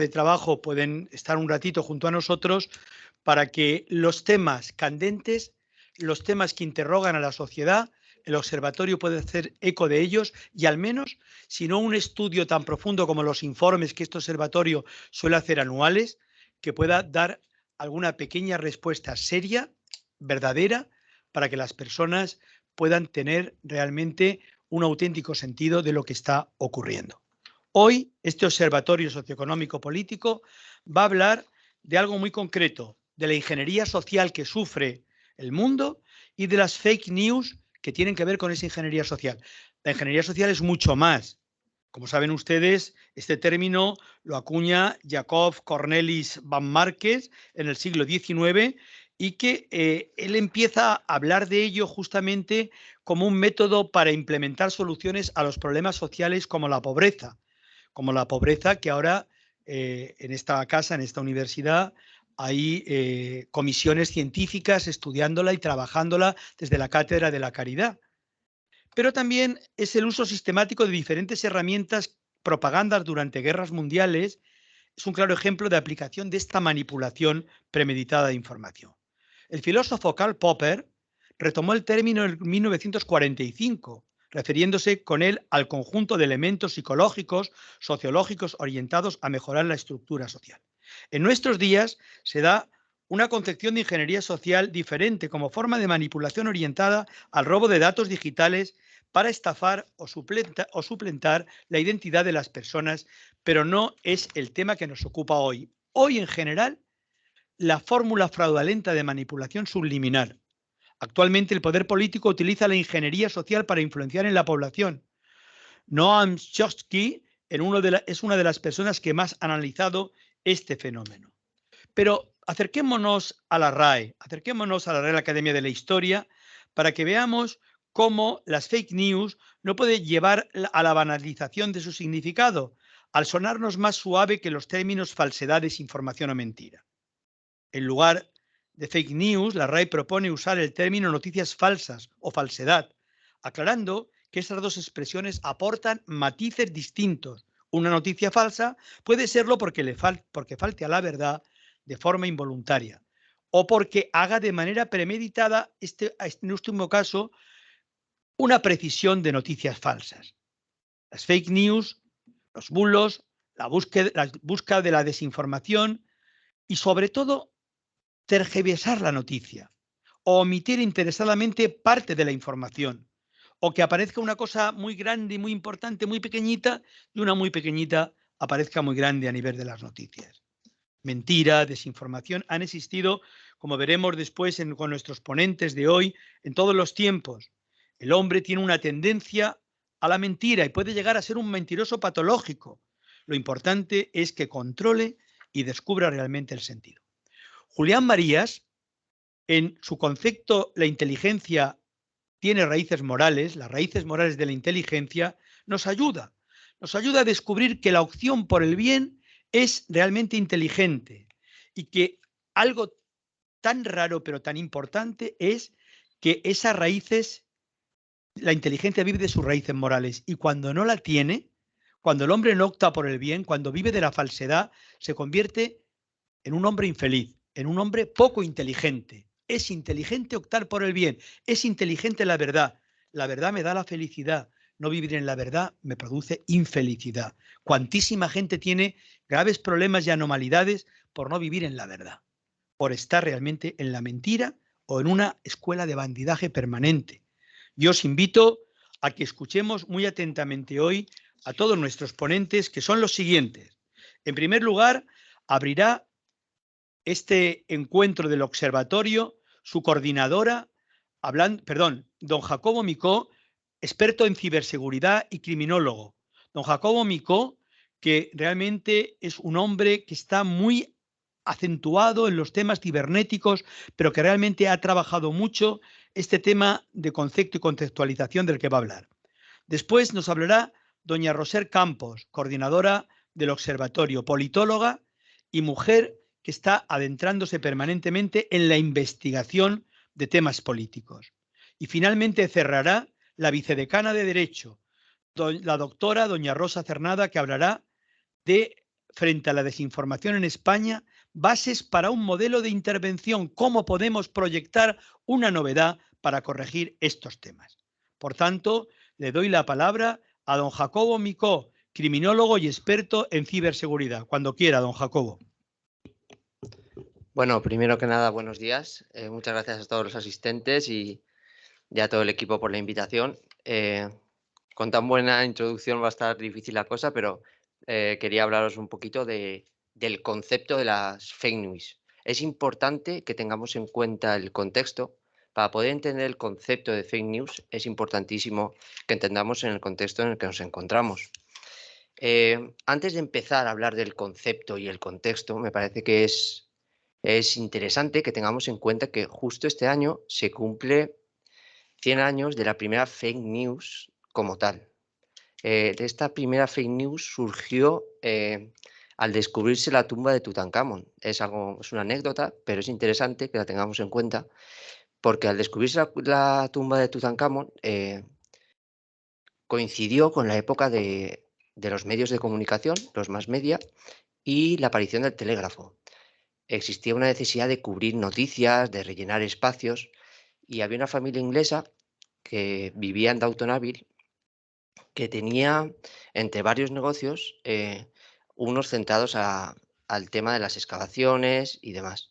de trabajo pueden estar un ratito junto a nosotros para que los temas candentes, los temas que interrogan a la sociedad, el observatorio puede hacer eco de ellos y al menos, si no un estudio tan profundo como los informes que este observatorio suele hacer anuales, que pueda dar alguna pequeña respuesta seria, verdadera, para que las personas puedan tener realmente un auténtico sentido de lo que está ocurriendo. Hoy, este Observatorio Socioeconómico Político va a hablar de algo muy concreto, de la ingeniería social que sufre el mundo y de las fake news que tienen que ver con esa ingeniería social. La ingeniería social es mucho más. Como saben ustedes, este término lo acuña Jacob Cornelis van Marquez en el siglo XIX y que él empieza a hablar de ello justamente como un método para implementar soluciones a los problemas sociales como la pobreza que ahora en esta casa, en esta universidad, hay comisiones científicas estudiándola y trabajándola desde la Cátedra de la Caridad. Pero también es el uso sistemático de diferentes herramientas, propagandas durante guerras mundiales, es un claro ejemplo de aplicación de esta manipulación premeditada de información. El filósofo Karl Popper retomó el término en 1945, refiriéndose con él al conjunto de elementos psicológicos, sociológicos orientados a mejorar la estructura social. En nuestros días se da una concepción de ingeniería social diferente como forma de manipulación orientada al robo de datos digitales para estafar o suplentar la identidad de las personas, pero no es el tema que nos ocupa hoy. Hoy, en general, la fórmula fraudulenta de manipulación subliminal. Actualmente, el poder político utiliza la ingeniería social para influenciar en la población. Noam Chomsky es una de las personas que más ha analizado este fenómeno. Pero acerquémonos a la RAE, acerquémonos a la Real Academia de la Historia para que veamos cómo las fake news no pueden llevar a la banalización de su significado, al sonarnos más suave que los términos falsedades, información o mentira. En lugar de fake news, la RAE propone usar el término noticias falsas o falsedad, aclarando que estas dos expresiones aportan matices distintos. Una noticia falsa puede serlo porque falte a la verdad de forma involuntaria o porque haga de manera premeditada, en último caso, una precisión de noticias falsas. Las fake news, los bulos, la búsqueda de la desinformación y, sobre todo, tergiversar la noticia o omitir interesadamente parte de la información o que aparezca una cosa muy grande, muy importante, muy pequeñita y una muy pequeñita aparezca muy grande a nivel de las noticias. Mentira, desinformación han existido, como veremos después con nuestros ponentes de hoy, en todos los tiempos. El hombre tiene una tendencia a la mentira y puede llegar a ser un mentiroso patológico. Lo importante es que controle y descubra realmente el sentido. Julián Marías, en su concepto La inteligencia tiene raíces morales, las raíces morales de la inteligencia, nos ayuda a descubrir que la opción por el bien es realmente inteligente y que algo tan raro pero tan importante es que esas raíces, la inteligencia vive de sus raíces morales y cuando no la tiene, cuando el hombre no opta por el bien, cuando vive de la falsedad, se convierte en un hombre infeliz, en un hombre poco inteligente. Es inteligente optar por el bien, es inteligente la verdad. La verdad me da la felicidad. No vivir en la verdad me produce infelicidad. Cuantísima gente tiene graves problemas y anomalidades por no vivir en la verdad, por estar realmente en la mentira o en una escuela de bandidaje permanente. Yo os invito a que escuchemos muy atentamente hoy a todos nuestros ponentes, que son los siguientes. En primer lugar, abrirá este encuentro del observatorio, su coordinadora, don Jacobo Micó, experto en ciberseguridad y criminólogo. Don Jacobo Micó, que realmente es un hombre que está muy acentuado en los temas cibernéticos, pero que realmente ha trabajado mucho este tema de concepto y conceptualización del que va a hablar. Después nos hablará doña Roser Campos, coordinadora del observatorio, politóloga y mujer que está adentrándose permanentemente en la investigación de temas políticos. Y finalmente cerrará la vicedecana de Derecho, la doctora doña Rosa Cernada, que hablará de frente a la desinformación en España, bases para un modelo de intervención, cómo podemos proyectar una novedad para corregir estos temas. Por tanto, le doy la palabra a don Jacobo Micó, criminólogo y experto en ciberseguridad. Cuando quiera, don Jacobo. Bueno, primero que nada, buenos días. Muchas gracias a todos los asistentes y a todo el equipo por la invitación. Con tan buena introducción va a estar difícil la cosa, pero quería hablaros un poquito del concepto de las fake news. Es importante que tengamos en cuenta el contexto. Para poder entender el concepto de fake news, es importantísimo que entendamos en el contexto en el que nos encontramos. Antes de empezar a hablar del concepto y el contexto, me parece que es interesante que tengamos en cuenta que justo este año se cumple 100 años de la primera fake news como tal. De esta primera fake news surgió al descubrirse la tumba de Tutankamón. Es una anécdota, pero es interesante que la tengamos en cuenta, porque al descubrirse la tumba de Tutankamón coincidió con la época de los medios de comunicación, los mass media, y la aparición del telégrafo. Existía una necesidad de cubrir noticias, de rellenar espacios, y había una familia inglesa que vivía en Downton Abbey que tenía entre varios negocios unos centrados al tema de las excavaciones y demás,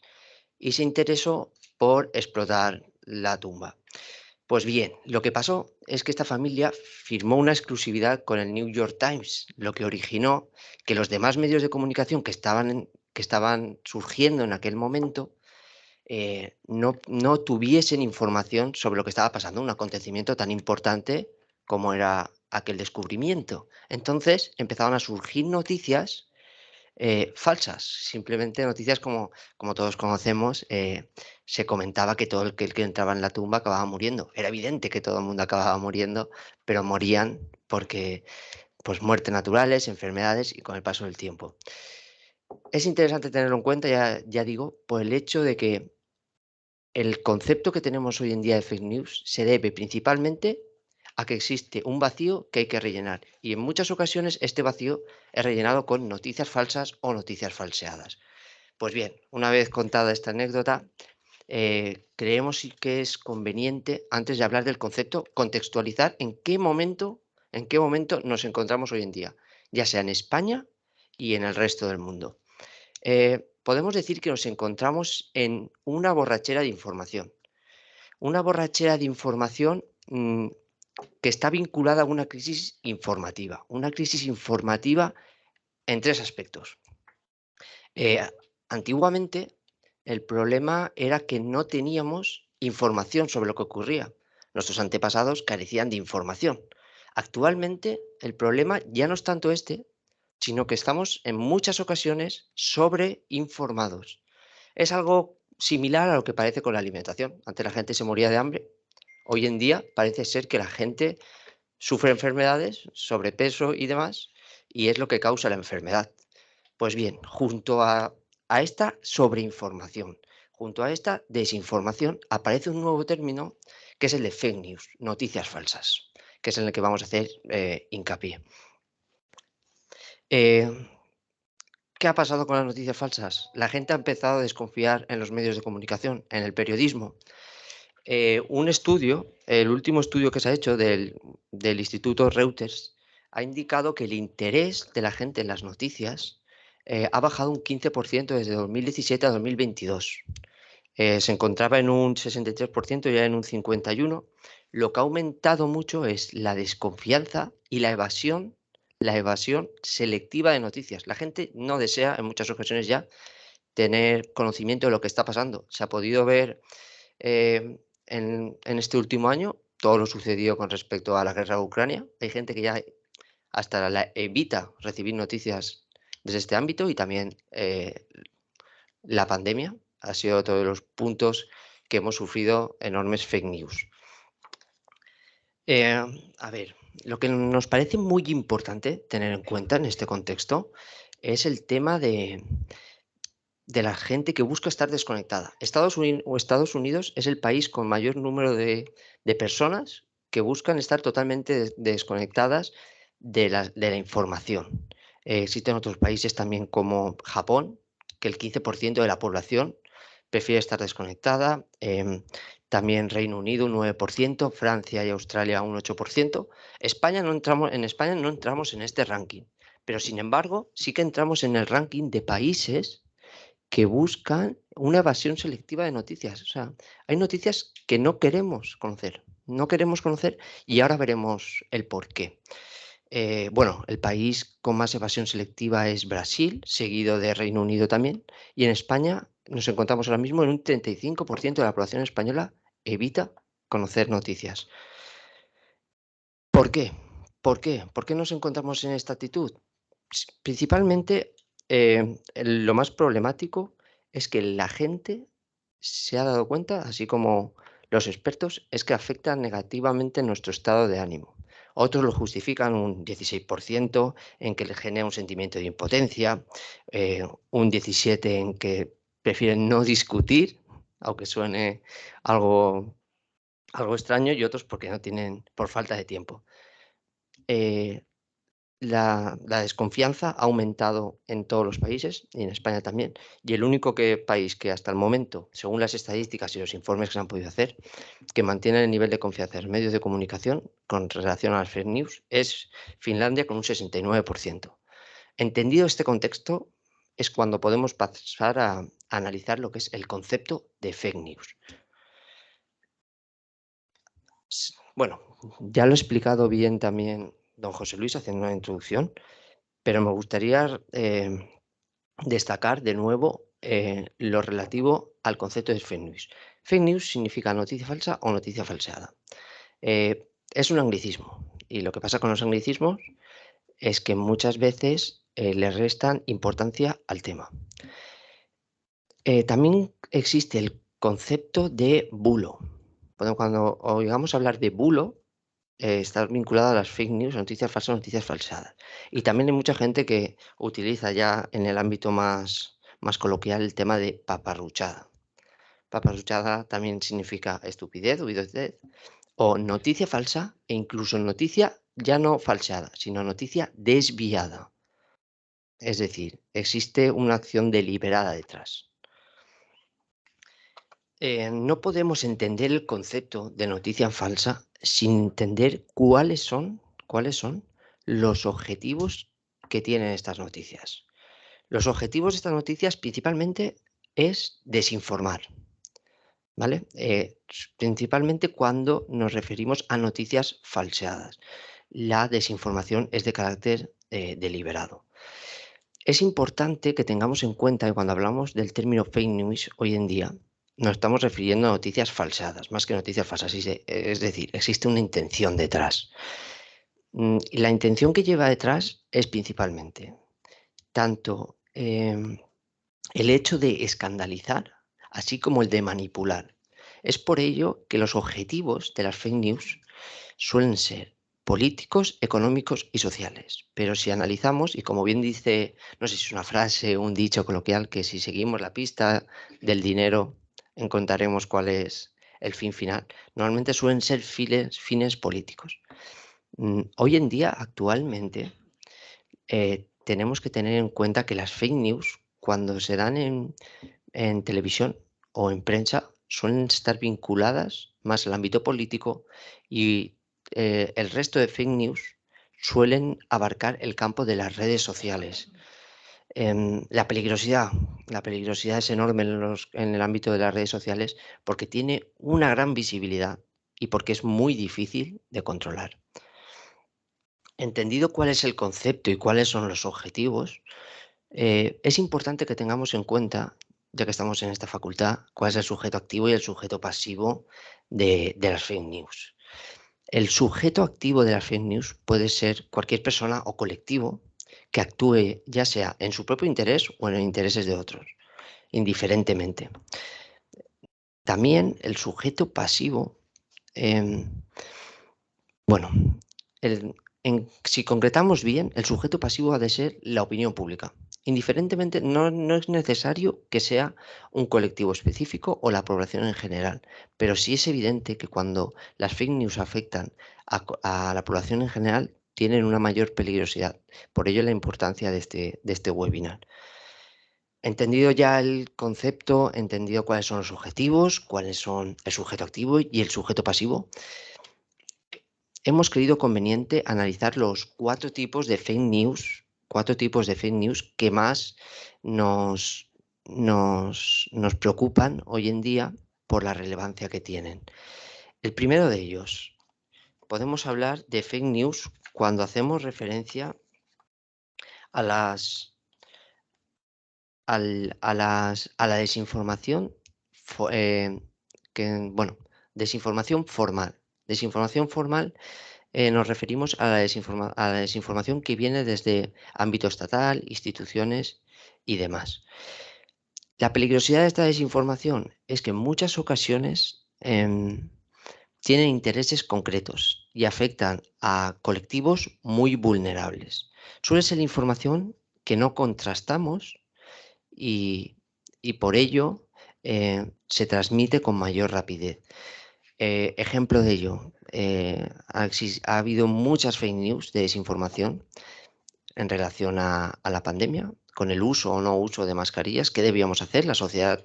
y se interesó por explotar la tumba. Pues bien, lo que pasó es que esta familia firmó una exclusividad con el New York Times, lo que originó que los demás medios de comunicación que estaban surgiendo en aquel momento no tuviesen información sobre lo que estaba pasando, un acontecimiento tan importante como era aquel descubrimiento. Entonces empezaron a surgir noticias falsas, simplemente noticias como todos conocemos. Se comentaba que todo el que entraba en la tumba acababa muriendo. Era evidente que todo el mundo acababa muriendo, pero morían porque, pues, muertes naturales, enfermedades y con el paso del tiempo. Es interesante tenerlo en cuenta, ya digo, por el hecho de que el concepto que tenemos hoy en día de fake news se debe principalmente a que existe un vacío que hay que rellenar, y en muchas ocasiones este vacío es rellenado con noticias falsas o noticias falseadas. Pues bien, una vez contada esta anécdota, creemos que es conveniente, antes de hablar del concepto, contextualizar en qué momento nos encontramos hoy en día, ya sea en España y en el resto del mundo. Podemos decir que nos encontramos en una borrachera de información. Una borrachera de información que está vinculada a una crisis informativa. Una crisis informativa en tres aspectos. Antiguamente, el problema era que no teníamos información sobre lo que ocurría. Nuestros antepasados carecían de información. Actualmente, el problema ya no es tanto este, sino que estamos en muchas ocasiones sobreinformados. Es algo similar a lo que parece con la alimentación. Antes la gente se moría de hambre. Hoy en día parece ser que la gente sufre enfermedades, sobrepeso y demás, y es lo que causa la enfermedad. Pues bien, junto a esta sobreinformación, junto a esta desinformación, aparece un nuevo término que es el de fake news, noticias falsas, que es en el que vamos a hacer hincapié. ¿Qué ha pasado con las noticias falsas? La gente ha empezado a desconfiar en los medios de comunicación, en el periodismo. Un estudio, el último estudio que se ha hecho del Instituto Reuters, ha indicado que el interés de la gente en las noticias ha bajado un 15% desde 2017 a 2022. Se encontraba en un 63% y ya en un 51%. Lo que ha aumentado mucho es la desconfianza y la evasión selectiva de noticias. La gente no desea en muchas ocasiones ya tener conocimiento de lo que está pasando. Se ha podido ver en este último año todo lo sucedido con respecto a la guerra de Ucrania. Hay gente que ya hasta evita recibir noticias desde este ámbito, y también la pandemia ha sido otro de los puntos que hemos sufrido enormes fake news. A ver, lo que nos parece muy importante tener en cuenta en este contexto es el tema de la gente que busca estar desconectada. Estados Unidos es el país con mayor número de personas que buscan estar totalmente desconectadas de la información. Existen otros países también como Japón, que el 15% de la población prefiere estar desconectada. También Reino Unido un 9%, Francia y Australia un 8%. En España no entramos en este ranking, pero sin embargo sí que entramos en el ranking de países que buscan una evasión selectiva de noticias. O sea, hay noticias que no queremos conocer y ahora veremos el por qué. Bueno, el país con más evasión selectiva es Brasil, seguido de Reino Unido también, y en España nos encontramos ahora mismo en un 35% de la población española evita conocer noticias. ¿Por qué? ¿Por qué? ¿Por qué nos encontramos en esta actitud? Principalmente, lo más problemático es que la gente se ha dado cuenta, así como los expertos, es que afecta negativamente nuestro estado de ánimo. Otros lo justifican un 16% en que le genera un sentimiento de impotencia, un 17% en que prefieren no discutir, aunque suene algo, algo extraño, y otros porque no tienen, por falta de tiempo. La desconfianza ha aumentado en todos los países y en España también. Y el único país que hasta el momento, según las estadísticas y los informes que se han podido hacer, que mantiene el nivel de confianza en los medios de comunicación con relación a las fake news es Finlandia con un 69%. Entendido este contexto, es cuando podemos pasar a analizar lo que es el concepto de fake news. Bueno, ya lo he explicado bien también don José Luis haciendo una introducción, pero me gustaría destacar de nuevo lo relativo al concepto de fake news. Fake news significa noticia falsa o noticia falseada. Es un anglicismo y lo que pasa con los anglicismos es que muchas veces le restan importancia al tema. También existe el concepto de bulo. Cuando oigamos hablar de bulo, está vinculado a las fake news, noticias falsas, noticias falseadas. Y también hay mucha gente que utiliza ya en el ámbito más coloquial el tema de paparruchada. Paparruchada también significa estupidez o idiotez, o noticia falsa e incluso noticia ya no falseada, sino noticia desviada. Es decir, existe una acción deliberada detrás. No podemos entender el concepto de noticia falsa sin entender cuáles son los objetivos que tienen estas noticias. Los objetivos de estas noticias principalmente es desinformar, ¿vale? Principalmente cuando nos referimos a noticias falseadas. La desinformación es de carácter deliberado. Es importante que tengamos en cuenta que cuando hablamos del término fake news hoy en día, nos estamos refiriendo a noticias falseadas, más que noticias falsas. Es decir, existe una intención detrás. Y la intención que lleva detrás es principalmente tanto el hecho de escandalizar, así como el de manipular. Es por ello que los objetivos de las fake news suelen ser políticos, económicos y sociales. Pero si analizamos, y como bien dice, no sé si es una frase o un dicho coloquial, que si seguimos la pista del dinero encontraremos cuál es el fin final, normalmente suelen ser fines políticos. Hoy en día, actualmente, tenemos que tener en cuenta que las fake news, cuando se dan en televisión o en prensa, suelen estar vinculadas más al ámbito político y el resto de fake news suelen abarcar el campo de las redes sociales. La peligrosidad es enorme en el ámbito de las redes sociales porque tiene una gran visibilidad y porque es muy difícil de controlar. Entendido cuál es el concepto y cuáles son los objetivos, es importante que tengamos en cuenta, ya que estamos en esta facultad, cuál es el sujeto activo y el sujeto pasivo de las fake news. El sujeto activo de las fake news puede ser cualquier persona o colectivo que actúe ya sea en su propio interés o en los intereses de otros, indiferentemente. También el sujeto pasivo, si concretamos bien, el sujeto pasivo ha de ser la opinión pública. Indiferentemente, no es necesario que sea un colectivo específico o la población en general, pero sí es evidente que cuando las fake news afectan a la población en general, tienen una mayor peligrosidad. Por ello la importancia de este webinar. Entendido ya el concepto, entendido cuáles son los objetivos, cuáles son el sujeto activo y el sujeto pasivo, hemos creído conveniente analizar los cuatro tipos de fake news que más nos preocupan hoy en día por la relevancia que tienen. El primero de ellos, podemos hablar de fake news cuando hacemos referencia a la desinformación, desinformación formal. Desinformación formal, nos referimos a la desinformación que viene desde ámbito estatal, instituciones y demás. La peligrosidad de esta desinformación es que en muchas ocasiones tienen intereses concretos y afectan a colectivos muy vulnerables. Suele ser información que no contrastamos y por ello se transmite con mayor rapidez. Ejemplo de ello, ha habido muchas fake news de desinformación en relación a la pandemia, con el uso o no uso de mascarillas. ¿Qué debíamos hacer? La sociedad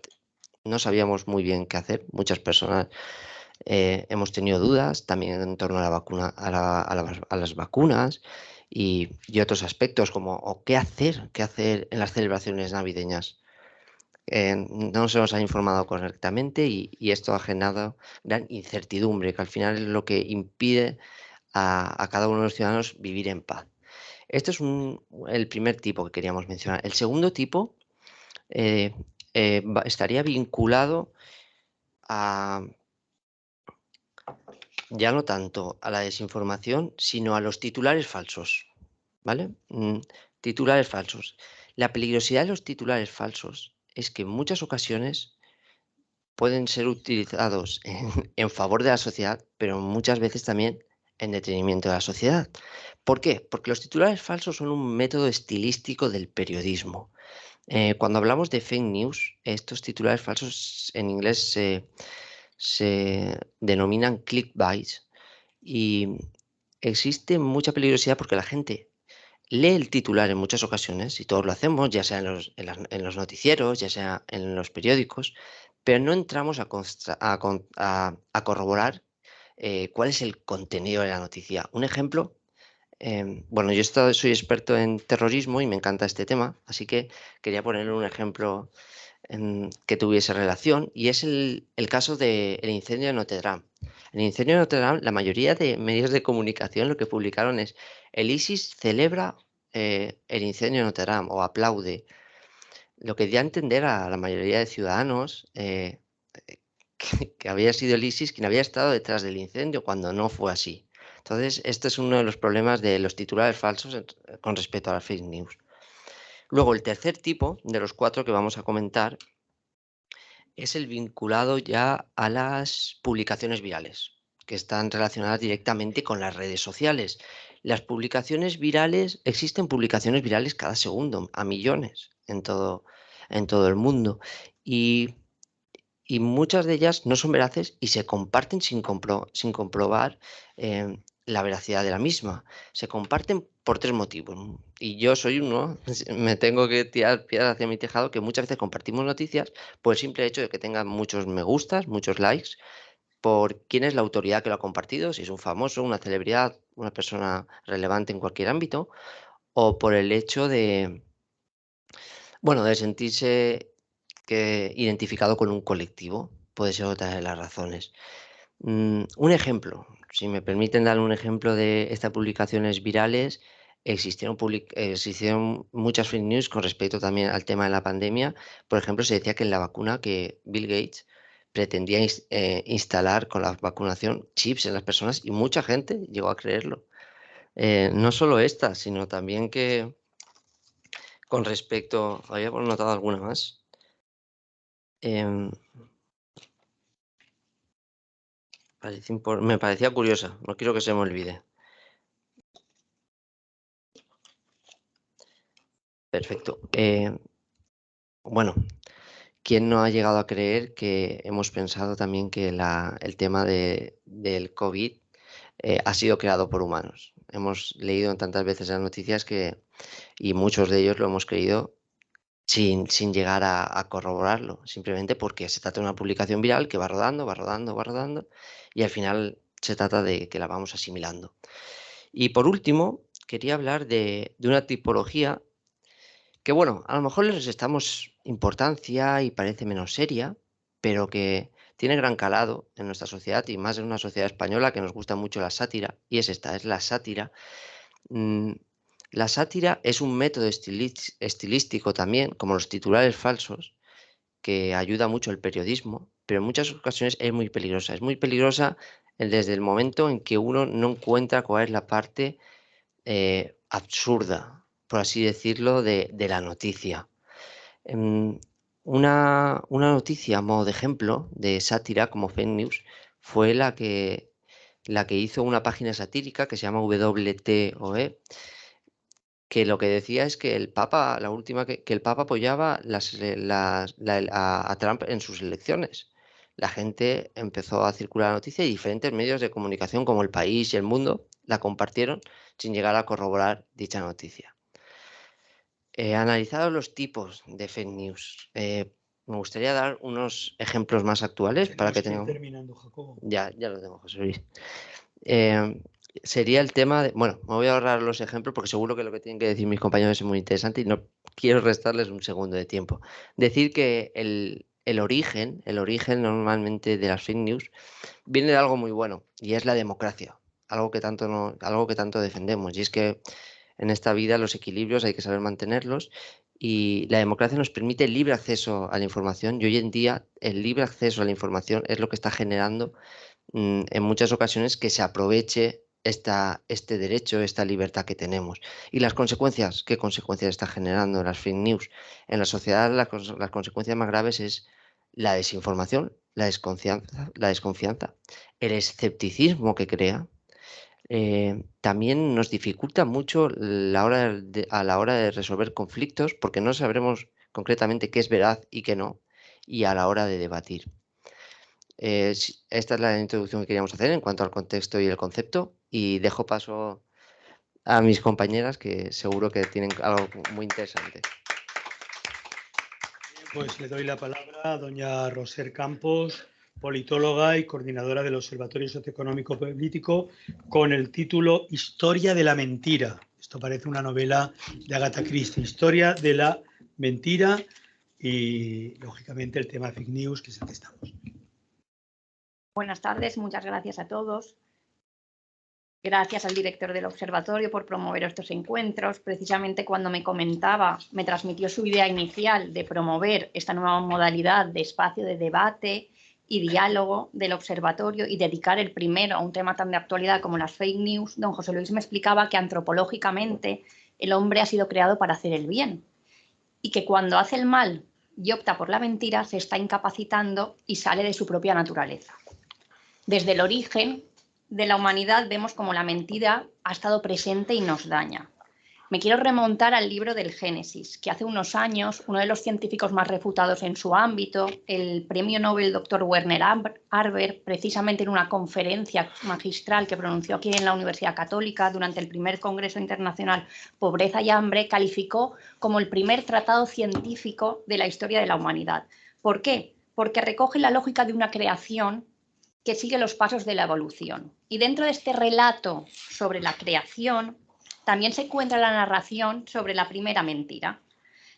no sabíamos muy bien qué hacer. Muchas personas hemos tenido dudas también en torno a la vacuna, a las vacunas y otros aspectos como qué hacer en las celebraciones navideñas. No se nos ha informado correctamente y esto ha generado gran incertidumbre, que al final es lo que impide a cada uno de los ciudadanos vivir en paz. Este es el primer tipo que queríamos mencionar. El segundo tipo estaría vinculado a ya no tanto a la desinformación, sino a los titulares falsos, ¿vale? Titulares falsos. La peligrosidad de los titulares falsos es que en muchas ocasiones pueden ser utilizados en favor de la sociedad, pero muchas veces también en detrimento de la sociedad. ¿Por qué? Porque los titulares falsos son un método estilístico del periodismo. Cuando hablamos de fake news, estos titulares falsos en inglés se denominan clickbait y existe mucha peligrosidad porque la gente lee el titular en muchas ocasiones, y todos lo hacemos, ya sea en los noticieros, ya sea en los periódicos, pero no entramos a corroborar cuál es el contenido de la noticia. Un ejemplo, bueno, yo soy experto en terrorismo y me encanta este tema, así que quería poner un ejemplo que tuviese relación, y es el caso del incendio de Notre Dame. El incendio de Notre Dame, la mayoría de medios de comunicación lo que publicaron es: el ISIS celebra el incendio de Notre Dame o aplaude, lo que dio a entender a la mayoría de ciudadanos que había sido el ISIS quien había estado detrás del incendio, cuando no fue así. Entonces, este es uno de los problemas de los titulares falsos con respecto a las fake news. Luego, el tercer tipo de los cuatro que vamos a comentar es el vinculado ya a las publicaciones virales, que están relacionadas directamente con las redes sociales. Las publicaciones virales, existen publicaciones virales cada segundo, a millones en todo el mundo. Y muchas de ellas no son veraces y se comparten sin comprobar la veracidad de la misma. Se comparten por tres motivos. Y yo soy uno, me tengo que tirar piedras hacia mi tejado, que muchas veces compartimos noticias por el simple hecho de que tengan muchos me gustas, muchos likes, por quién es la autoridad que lo ha compartido, si es un famoso, una celebridad, una persona relevante en cualquier ámbito, o por el hecho de, bueno, de sentirse identificado con un colectivo. Puede ser otra de las razones. Un ejemplo, si me permiten dar un ejemplo de estas publicaciones virales, existieron muchas fake news con respecto también al tema de la pandemia. Por ejemplo, se decía que en la vacuna que Bill Gates pretendía instalar con la vacunación chips en las personas, y mucha gente llegó a creerlo. No solo esta, sino también que con respecto, había notado alguna más. Me parecía curiosa, no quiero que se me olvide. Perfecto. Bueno, ¿quién no ha llegado a creer que hemos pensado también que el tema del COVID ha sido creado por humanos? hemos leído tantas veces las noticias y muchos de ellos lo hemos creído sin llegar a corroborarlo, simplemente porque se trata de una publicación viral que va rodando, va rodando, va rodando, y al final se trata de que la vamos asimilando. Y por último, quería hablar de una tipología que, bueno, a lo mejor les restamos importancia y parece menos seria, pero que tiene gran calado en nuestra sociedad y más en una sociedad española que nos gusta mucho la sátira, y es esta, es la sátira. Mm, la sátira es un método estilístico también, como los titulares falsos, que ayuda mucho el periodismo, pero en muchas ocasiones es muy peligrosa. Es muy peligrosa desde el momento en que uno no encuentra cuál es la parte absurda, por así decirlo, de la noticia. Em, una noticia a modo de ejemplo de sátira como fake news fue la que hizo una página satírica que se llama WTOE, que lo que decía es que el Papa, la última que el Papa apoyaba a Trump en sus elecciones. La gente empezó a circular la noticia y diferentes medios de comunicación como El País y El Mundo la compartieron sin llegar a corroborar dicha noticia. Analizados los tipos de fake news, me gustaría dar unos ejemplos más actuales para que Tenemos que ir tengamos. terminando, Jacobo. Ya lo tengo, José Luis. Sería el tema de. Bueno, me voy a ahorrar los ejemplos porque seguro que lo que tienen que decir mis compañeros es muy interesante y no quiero restarles un segundo de tiempo. Decir que el origen normalmente de las fake news viene de algo muy bueno y es la democracia, algo que tanto defendemos. Y es que en esta vida los equilibrios hay que saber mantenerlos y la democracia nos permite el libre acceso a la información y hoy en día el libre acceso a la información es lo que está generando en muchas ocasiones que se aproveche este derecho, esta libertad que tenemos. Y las consecuencias, ¿qué consecuencias está generando las fake news? En la sociedad las consecuencias más graves es la desinformación, la desconfianza, el escepticismo que crea. También nos dificulta mucho a la hora de resolver conflictos porque no sabremos concretamente qué es veraz y qué no, y a la hora de debatir. Esta es la introducción que queríamos hacer en cuanto al contexto y el concepto y dejo paso a mis compañeras que seguro que tienen algo muy interesante. Pues le doy la palabra a doña Roser Campos, politóloga y coordinadora del Observatorio Socioeconómico Político, con el título Historia de la mentira. Esto parece una novela de Agatha Christie, Historia de la mentira y, lógicamente, el tema fake news, que es el que estamos. Buenas tardes, muchas gracias a todos. Gracias al director del observatorio por promover estos encuentros. Precisamente cuando me transmitió su idea inicial de promover esta nueva modalidad de espacio de debate y diálogo del observatorio y dedicar el primero a un tema tan de actualidad como las fake news, don José Luis me explicaba que antropológicamente el hombre ha sido creado para hacer el bien y que cuando hace el mal y opta por la mentira se está incapacitando y sale de su propia naturaleza. Desde el origen de la humanidad vemos cómo la mentira ha estado presente y nos daña. Me quiero remontar al libro del Génesis, que hace unos años uno de los científicos más refutados en su ámbito, el premio Nobel Dr. Werner Arber, precisamente en una conferencia magistral que pronunció aquí en la Universidad Católica durante el primer Congreso Internacional Pobreza y Hambre, calificó como el primer tratado científico de la historia de la humanidad. ¿Por qué? Porque recoge la lógica de una creación que sigue los pasos de la evolución. Y dentro de este relato sobre la creación, también se encuentra la narración sobre la primera mentira.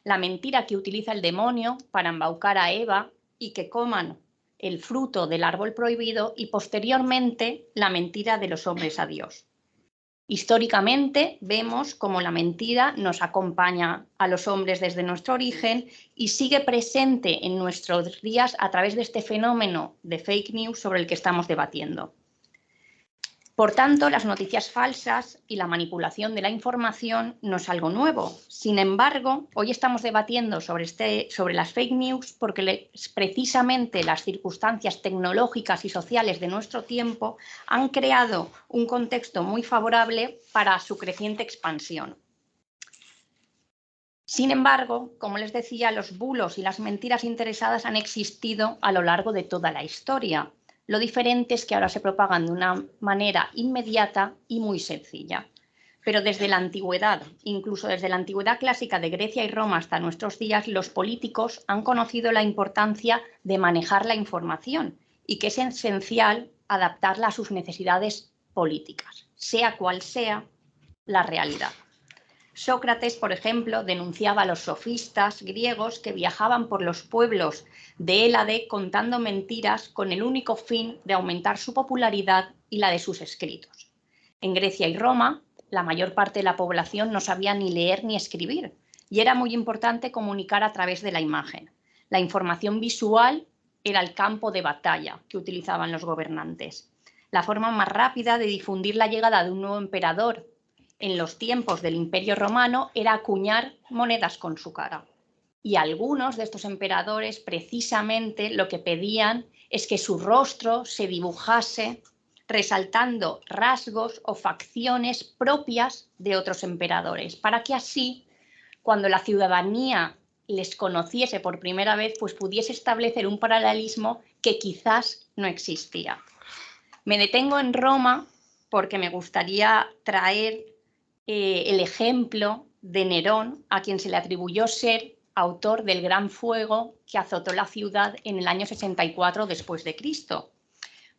La mentira que utiliza el demonio para embaucar a Eva y que coman el fruto del árbol prohibido y posteriormente la mentira de los hombres a Dios. Históricamente vemos cómo la mentira nos acompaña a los hombres desde nuestro origen y sigue presente en nuestros días a través de este fenómeno de fake news sobre el que estamos debatiendo. Por tanto, las noticias falsas y la manipulación de la información no es algo nuevo. Sin embargo, hoy estamos debatiendo sobre las fake news porque precisamente las circunstancias tecnológicas y sociales de nuestro tiempo han creado un contexto muy favorable para su creciente expansión. Sin embargo, como les decía, los bulos y las mentiras interesadas han existido a lo largo de toda la historia. Lo diferente es que ahora se propagan de una manera inmediata y muy sencilla. Pero desde la antigüedad, incluso desde la antigüedad clásica de Grecia y Roma hasta nuestros días, los políticos han conocido la importancia de manejar la información y que es esencial adaptarla a sus necesidades políticas, sea cual sea la realidad. Sócrates, por ejemplo, denunciaba a los sofistas griegos que viajaban por los pueblos de Hélade contando mentiras con el único fin de aumentar su popularidad y la de sus escritos. En Grecia y Roma, la mayor parte de la población no sabía ni leer ni escribir y era muy importante comunicar a través de la imagen. La información visual era el campo de batalla que utilizaban los gobernantes. La forma más rápida de difundir la llegada de un nuevo emperador en los tiempos del Imperio Romano era acuñar monedas con su cara. Y algunos de estos emperadores precisamente lo que pedían es que su rostro se dibujase resaltando rasgos o facciones propias de otros emperadores, para que así, cuando la ciudadanía les conociese por primera vez, pues pudiese establecer un paralelismo que quizás no existía. Me detengo en Roma porque me gustaría traer el ejemplo de Nerón, a quien se le atribuyó ser autor del gran fuego que azotó la ciudad en el año 64 después de Cristo.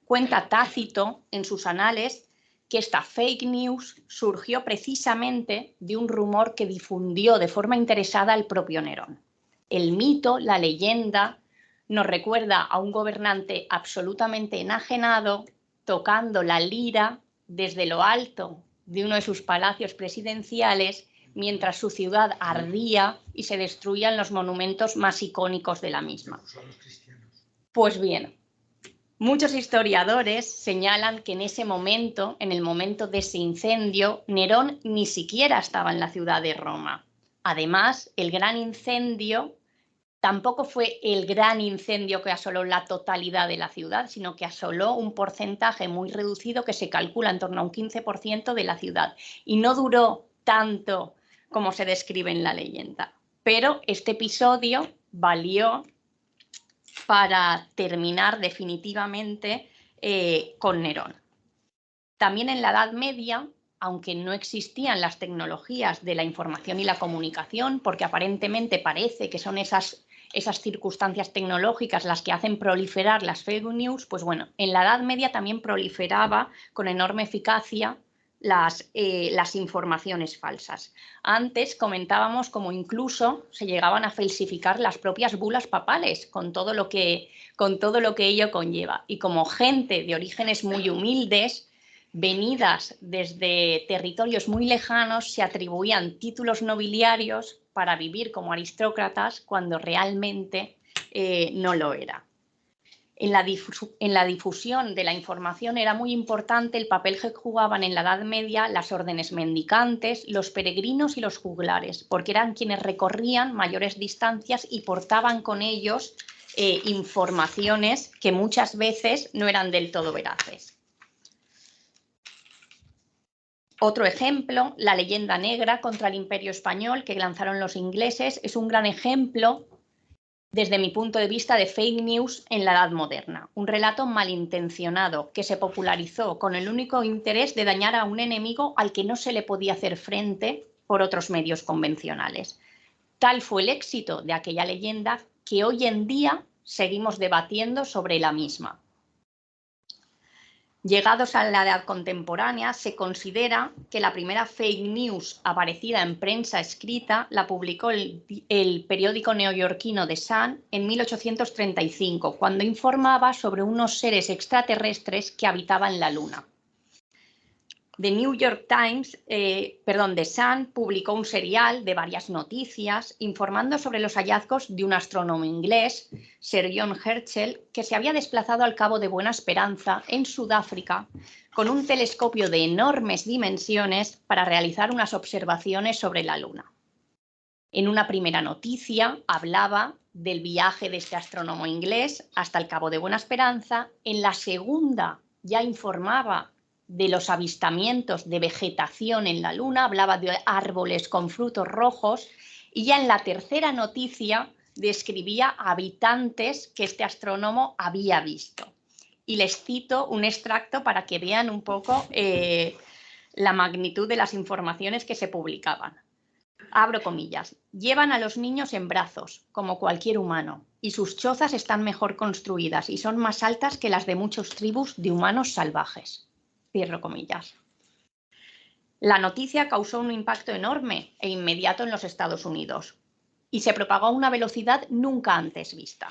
Cuenta Tácito en sus anales que esta fake news surgió precisamente de un rumor que difundió de forma interesada el propio Nerón. El mito, la leyenda, nos recuerda a un gobernante absolutamente enajenado tocando la lira desde lo alto de uno de sus palacios presidenciales mientras su ciudad ardía y se destruían los monumentos más icónicos de la misma. Pues bien, muchos historiadores señalan que en ese momento, en el momento de ese incendio, Nerón ni siquiera estaba en la ciudad de Roma. Además, el gran incendio tampoco fue el gran incendio que asoló la totalidad de la ciudad, sino que asoló un porcentaje muy reducido que se calcula en torno a un 15% de la ciudad. Y no duró tanto como se describe en la leyenda. Pero este episodio valió para terminar definitivamente con Nerón. También en la Edad Media, aunque no existían las tecnologías de la información y la comunicación, porque aparentemente parece que son esas circunstancias tecnológicas las que hacen proliferar las fake news, pues bueno, en la Edad Media también proliferaba con enorme eficacia las informaciones falsas. Antes comentábamos cómo incluso se llegaban a falsificar las propias bulas papales con todo lo que ello conlleva. Y como gente de orígenes muy humildes, venidas desde territorios muy lejanos, se atribuían títulos nobiliarios para vivir como aristócratas cuando realmente no lo era. En la difusión de la información era muy importante el papel que jugaban en la Edad Media las órdenes mendicantes, los peregrinos y los juglares, porque eran quienes recorrían mayores distancias y portaban con ellos informaciones que muchas veces no eran del todo veraces. Otro ejemplo, la leyenda negra contra el Imperio Español que lanzaron los ingleses, es un gran ejemplo, desde mi punto de vista, de fake news en la Edad Moderna. Un relato malintencionado que se popularizó con el único interés de dañar a un enemigo al que no se le podía hacer frente por otros medios convencionales. Tal fue el éxito de aquella leyenda que hoy en día seguimos debatiendo sobre la misma. Llegados a la edad contemporánea, se considera que la primera fake news aparecida en prensa escrita la publicó el periódico neoyorquino The Sun en 1835, cuando informaba sobre unos seres extraterrestres que habitaban la Luna. The Sun publicó un serial de varias noticias informando sobre los hallazgos de un astrónomo inglés, Sir John Herschel, que se había desplazado al Cabo de Buena Esperanza, en Sudáfrica, con un telescopio de enormes dimensiones para realizar unas observaciones sobre la Luna. En una primera noticia hablaba del viaje de este astrónomo inglés hasta el Cabo de Buena Esperanza. En la segunda ya informaba de los avistamientos de vegetación en la Luna, hablaba de árboles con frutos rojos, y ya en la tercera noticia describía habitantes que este astrónomo había visto. Y les cito un extracto para que vean un poco la magnitud de las informaciones que se publicaban. Abro comillas, llevan a los niños en brazos, como cualquier humano, y sus chozas están mejor construidas y son más altas que las de muchas tribus de humanos salvajes. Cierro comillas. La noticia causó un impacto enorme e inmediato en los Estados Unidos y se propagó a una velocidad nunca antes vista.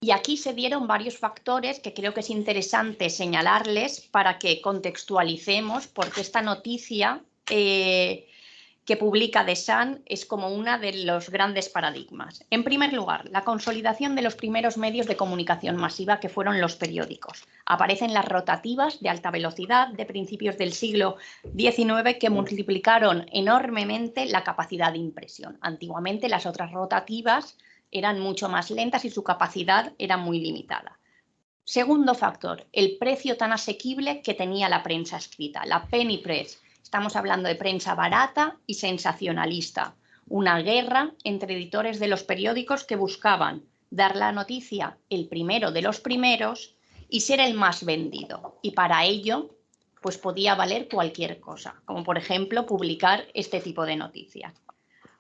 Y aquí se dieron varios factores que creo que es interesante señalarles para que contextualicemos por qué esta noticia que publica The Sun es como una de los grandes paradigmas. En primer lugar, la consolidación de los primeros medios de comunicación masiva que fueron los periódicos. Aparecen las rotativas de alta velocidad de principios del siglo XIX que multiplicaron enormemente la capacidad de impresión. Antiguamente las otras rotativas eran mucho más lentas y su capacidad era muy limitada. Segundo factor, el precio tan asequible que tenía la prensa escrita, la penny press. Estamos hablando de prensa barata y sensacionalista, una guerra entre editores de los periódicos que buscaban dar la noticia el primero de los primeros y ser el más vendido. Y para ello, pues podía valer cualquier cosa, como por ejemplo publicar este tipo de noticias.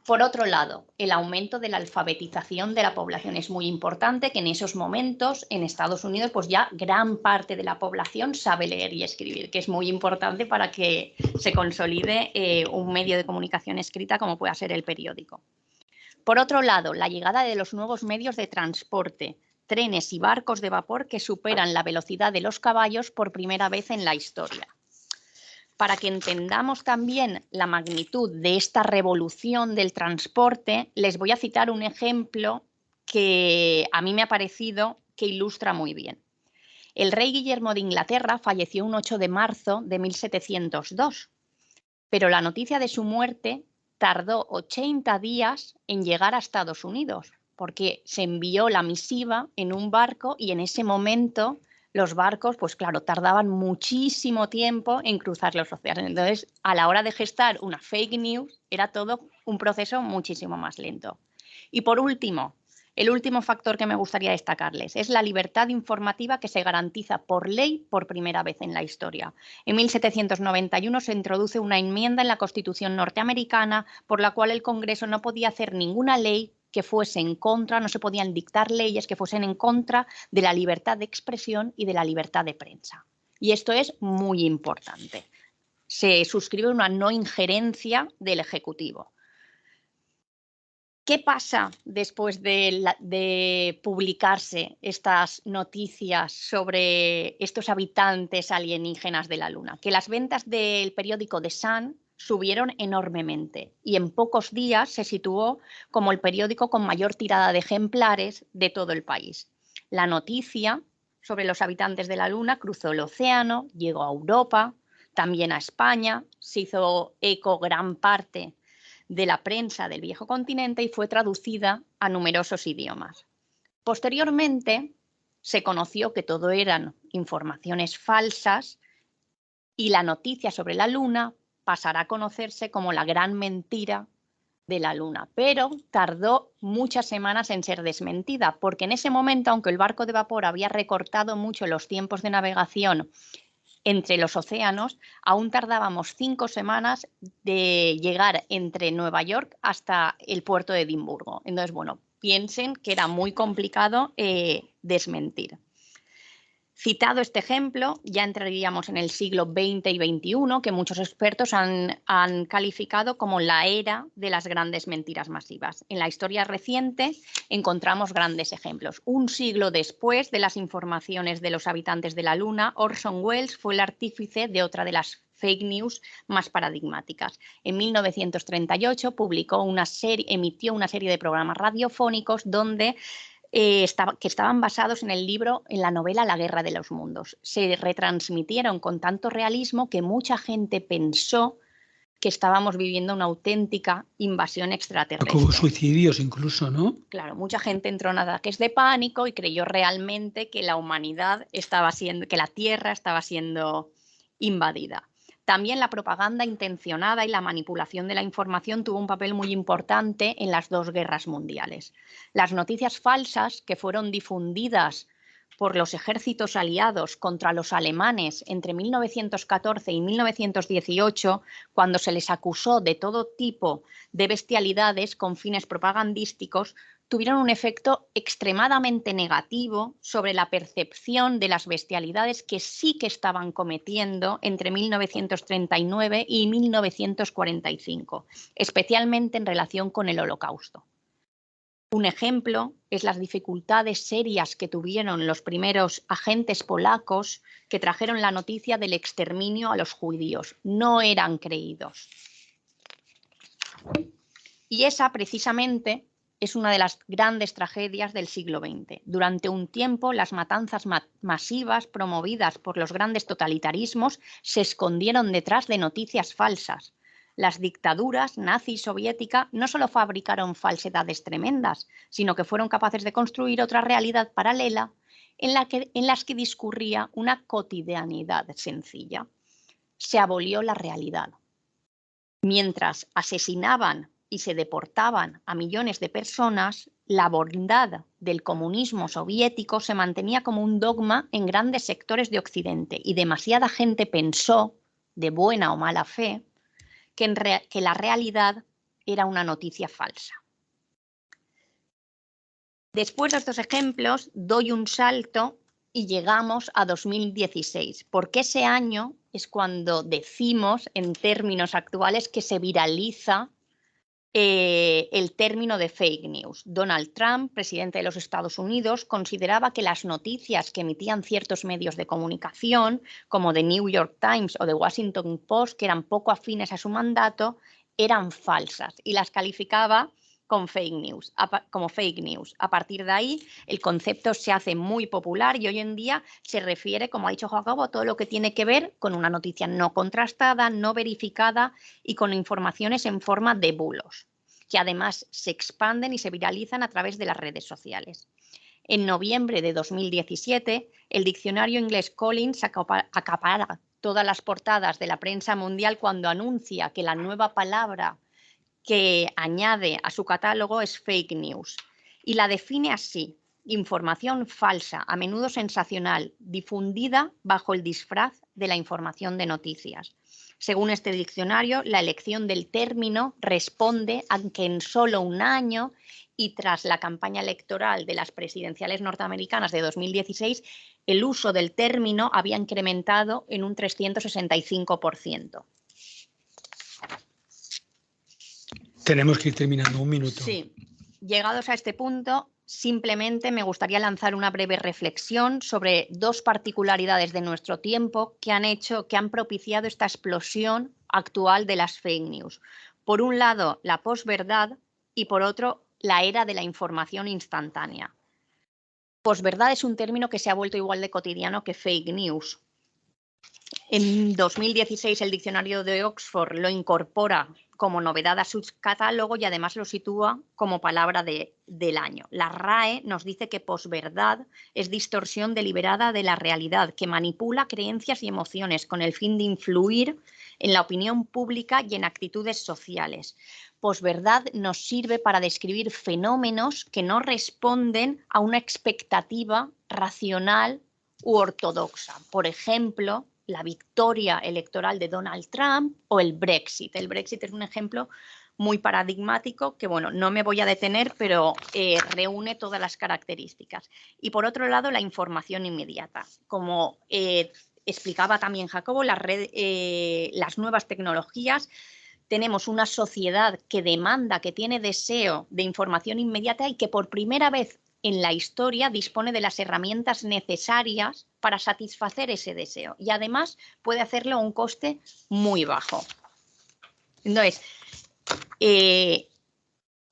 Por otro lado, el aumento de la alfabetización de la población es muy importante, que en esos momentos en Estados Unidos pues ya gran parte de la población sabe leer y escribir, que es muy importante para que se consolide un medio de comunicación escrita como pueda ser el periódico. Por otro lado, la llegada de los nuevos medios de transporte, trenes y barcos de vapor que superan la velocidad de los caballos por primera vez en la historia. Para que entendamos también la magnitud de esta revolución del transporte, les voy a citar un ejemplo que a mí me ha parecido que ilustra muy bien. El rey Guillermo de Inglaterra falleció un 8 de marzo de 1702, pero la noticia de su muerte tardó 80 días en llegar a Estados Unidos, porque se envió la misiva en un barco y en ese momento los barcos, pues claro, tardaban muchísimo tiempo en cruzar los océanos. Entonces, a la hora de gestar una fake news, era todo un proceso muchísimo más lento. Y por último, el último factor que me gustaría destacarles es la libertad informativa que se garantiza por ley por primera vez en la historia. En 1791 se introduce una enmienda en la Constitución norteamericana por la cual el Congreso no podía hacer ninguna ley que fuese en contra, no se podían dictar leyes que fuesen en contra de la libertad de expresión y de la libertad de prensa. Y esto es muy importante. Se suscribe una no injerencia del Ejecutivo. ¿Qué pasa después de publicarse estas noticias sobre estos habitantes alienígenas de la Luna? Que las ventas del periódico The Sun subieron enormemente y en pocos días se situó como el periódico con mayor tirada de ejemplares de todo el país. La noticia sobre los habitantes de la Luna cruzó el océano, llegó a Europa, también a España, se hizo eco gran parte de la prensa del viejo continente y fue traducida a numerosos idiomas. Posteriormente, se conoció que todo eran informaciones falsas y la noticia sobre la Luna pasará a conocerse como la gran mentira de la Luna, pero tardó muchas semanas en ser desmentida, porque en ese momento, aunque el barco de vapor había recortado mucho los tiempos de navegación entre los océanos, aún tardábamos 5 semanas de llegar entre Nueva York hasta el puerto de Edimburgo. Entonces, bueno, piensen que era muy complicado desmentir. Citado este ejemplo, ya entraríamos en el siglo XX y XXI, que muchos expertos han calificado como la era de las grandes mentiras masivas. En la historia reciente encontramos grandes ejemplos. Un siglo después de las informaciones de los habitantes de la Luna, Orson Welles fue el artífice de otra de las fake news más paradigmáticas. En 1938 emitió una serie de programas radiofónicos donde que estaban basados en la novela La Guerra de los Mundos. Se retransmitieron con tanto realismo que mucha gente pensó que estábamos viviendo una auténtica invasión extraterrestre. Como suicidios incluso, ¿no? Claro, mucha gente entró en ataques de pánico y creyó realmente que la humanidad que la Tierra estaba siendo invadida. También la propaganda intencionada y la manipulación de la información tuvo un papel muy importante en las 2 guerras mundiales. Las noticias falsas que fueron difundidas por los ejércitos aliados contra los alemanes entre 1914 y 1918, cuando se les acusó de todo tipo de bestialidades con fines propagandísticos, tuvieron un efecto extremadamente negativo sobre la percepción de las bestialidades que sí que estaban cometiendo entre 1939 y 1945, especialmente en relación con el Holocausto. Un ejemplo es las dificultades serias que tuvieron los primeros agentes polacos que trajeron la noticia del exterminio a los judíos. No eran creídos. Y esa, precisamente, es una de las grandes tragedias del siglo XX. Durante un tiempo, las matanzas masivas promovidas por los grandes totalitarismos se escondieron detrás de noticias falsas. Las dictaduras nazi y soviética no solo fabricaron falsedades tremendas, sino que fueron capaces de construir otra realidad paralela en las que discurría una cotidianidad sencilla. Se abolió la realidad. Mientras asesinaban y se deportaban a millones de personas, la bondad del comunismo soviético se mantenía como un dogma en grandes sectores de Occidente y demasiada gente pensó, de buena o mala fe, que la realidad era una noticia falsa. Después de estos ejemplos, doy un salto y llegamos a 2016, porque ese año es cuando decimos, en términos actuales, que se viraliza el término de fake news. Donald Trump, presidente de los Estados Unidos, consideraba que las noticias que emitían ciertos medios de comunicación, como The New York Times o The Washington Post, que eran poco afines a su mandato, eran falsas y las calificaba como fake news. A partir de ahí, el concepto se hace muy popular y hoy en día se refiere, como ha dicho Jacobo, a todo lo que tiene que ver con una noticia no contrastada, no verificada y con informaciones en forma de bulos, que además se expanden y se viralizan a través de las redes sociales. En noviembre de 2017, el diccionario inglés Collins acapara todas las portadas de la prensa mundial cuando anuncia que la nueva palabra que añade a su catálogo es fake news y la define así: información falsa, a menudo sensacional, difundida bajo el disfraz de la información de noticias. Según este diccionario, la elección del término responde a que en solo un año y tras la campaña electoral de las presidenciales norteamericanas de 2016, el uso del término había incrementado en un 365%. Tenemos que ir terminando, un minuto. Sí, llegados a este punto, simplemente me gustaría lanzar una breve reflexión sobre dos particularidades de nuestro tiempo que han propiciado esta explosión actual de las fake news. Por un lado, la posverdad y por otro, la era de la información instantánea. Posverdad es un término que se ha vuelto igual de cotidiano que fake news. En 2016 el diccionario de Oxford lo incorpora como novedad a su catálogo y además lo sitúa como palabra del año. La RAE nos dice que posverdad es distorsión deliberada de la realidad que manipula creencias y emociones con el fin de influir en la opinión pública y en actitudes sociales. Posverdad nos sirve para describir fenómenos que no responden a una expectativa racional u ortodoxa. Por ejemplo, la victoria electoral de Donald Trump o el Brexit. El Brexit es un ejemplo muy paradigmático que, bueno, no me voy a detener, pero reúne todas las características. Y por otro lado, la información inmediata. Como explicaba también Jacobo, las nuevas tecnologías, tenemos una sociedad que demanda, que tiene deseo de información inmediata y que por primera vez en la historia dispone de las herramientas necesarias para satisfacer ese deseo y además puede hacerlo a un coste muy bajo. Entonces,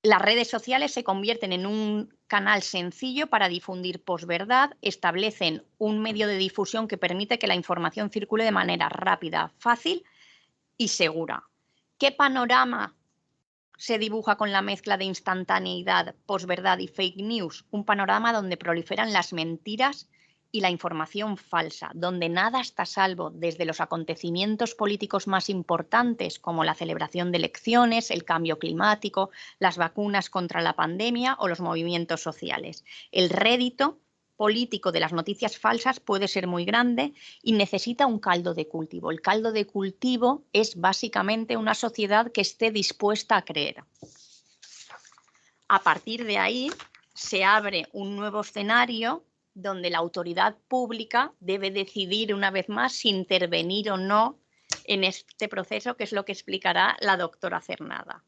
las redes sociales se convierten en un canal sencillo para difundir posverdad, establecen un medio de difusión que permite que la información circule de manera rápida, fácil y segura. ¿Qué panorama se dibuja con la mezcla de instantaneidad, posverdad y fake news? Un panorama donde proliferan las mentiras y la información falsa, donde nada está a salvo, desde los acontecimientos políticos más importantes como la celebración de elecciones, el cambio climático, las vacunas contra la pandemia o los movimientos sociales. El rédito político de las noticias falsas puede ser muy grande y necesita un caldo de cultivo. El caldo de cultivo es básicamente una sociedad que esté dispuesta a creer. A partir de ahí se abre un nuevo escenario donde la autoridad pública debe decidir una vez más si intervenir o no en este proceso, que es lo que explicará la doctora Cernada.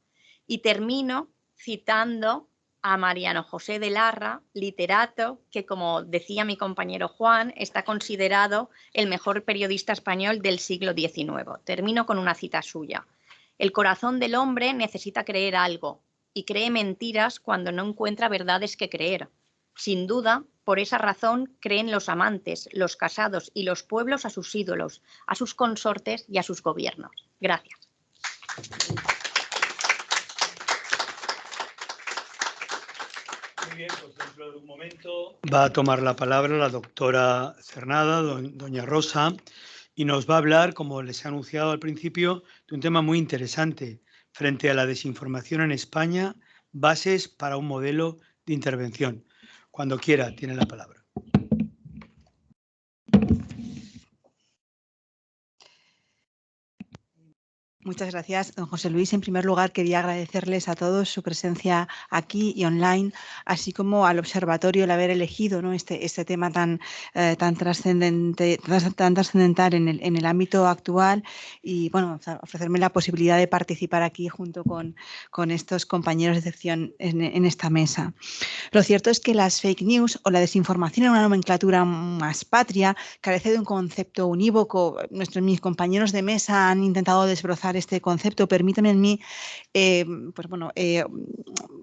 Y termino citando a Mariano José de Larra, literato que, como decía mi compañero Juan, está considerado el mejor periodista español del siglo XIX. Termino con una cita suya. El corazón del hombre necesita creer algo y cree mentiras cuando no encuentra verdades que creer. Sin duda, por esa razón creen los amantes, los casados y los pueblos a sus ídolos, a sus consortes y a sus gobiernos. Gracias. Muy bien, pues dentro de un momento va a tomar la palabra la doctora Cernada, doña Rosa, y nos va a hablar, como les he anunciado al principio, de un tema muy interesante frente a la desinformación en España, bases para un modelo de intervención. Cuando quiera, tiene la palabra. Muchas gracias, don José Luis. En primer lugar, quería agradecerles a todos su presencia aquí y online, así como al observatorio el haber elegido, ¿no?, este tema tan trascendental en el ámbito actual y, bueno, ofrecerme la posibilidad de participar aquí junto con estos compañeros de sección en esta mesa. Lo cierto es que las fake news o la desinformación en una nomenclatura más patria carece de un concepto unívoco. Mis compañeros de mesa han intentado desbrozar este concepto. Permítame en mí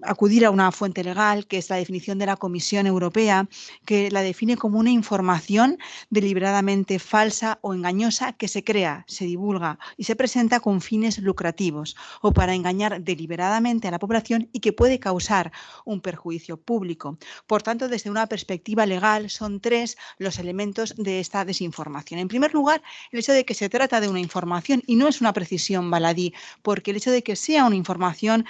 acudir a una fuente legal, que es la definición de la Comisión Europea, que la define como una información deliberadamente falsa o engañosa que se crea, se divulga y se presenta con fines lucrativos o para engañar deliberadamente a la población y que puede causar un perjuicio público. Por tanto, desde una perspectiva legal, son tres los elementos de esta desinformación. En primer lugar, el hecho de que se trata de una información y no es una precisión baladí, porque el hecho de que sea una información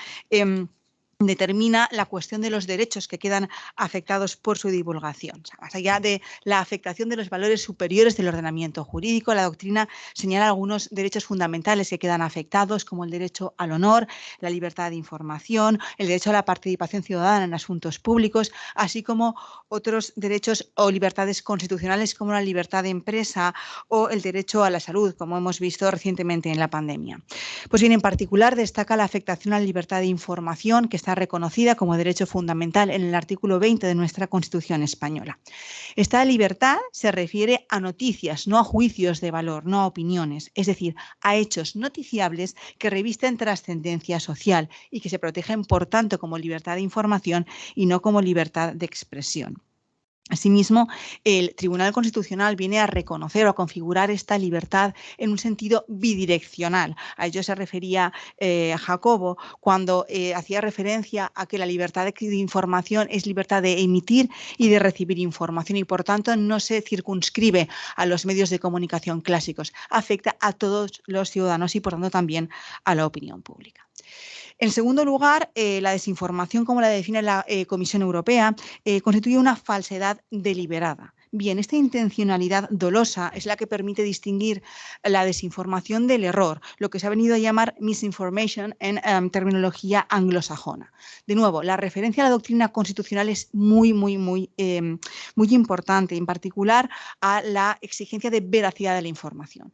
determina la cuestión de los derechos que quedan afectados por su divulgación. O sea, más allá de la afectación de los valores superiores del ordenamiento jurídico, la doctrina señala algunos derechos fundamentales que quedan afectados, como el derecho al honor, la libertad de información, el derecho a la participación ciudadana en asuntos públicos, así como otros derechos o libertades constitucionales como la libertad de empresa o el derecho a la salud, como hemos visto recientemente en la pandemia. Pues bien, en particular destaca la afectación a la libertad de información, que está reconocida como derecho fundamental en el artículo 20 de nuestra Constitución española. Esta libertad se refiere a noticias, no a juicios de valor, no a opiniones, es decir, a hechos noticiables que revisten trascendencia social y que se protegen, por tanto, como libertad de información y no como libertad de expresión. Asimismo, el Tribunal Constitucional viene a reconocer o a configurar esta libertad en un sentido bidireccional. A ello se refería Jacobo cuando hacía referencia a que la libertad de información es libertad de emitir y de recibir información y, por tanto, no se circunscribe a los medios de comunicación clásicos, afecta a todos los ciudadanos y, por tanto, también a la opinión pública. En segundo lugar, la desinformación, como la define la Comisión Europea, constituye una falsedad deliberada. Bien, esta intencionalidad dolosa es la que permite distinguir la desinformación del error, lo que se ha venido a llamar misinformation en terminología anglosajona. De nuevo, la referencia a la doctrina constitucional es muy importante, en particular a la exigencia de veracidad de la información.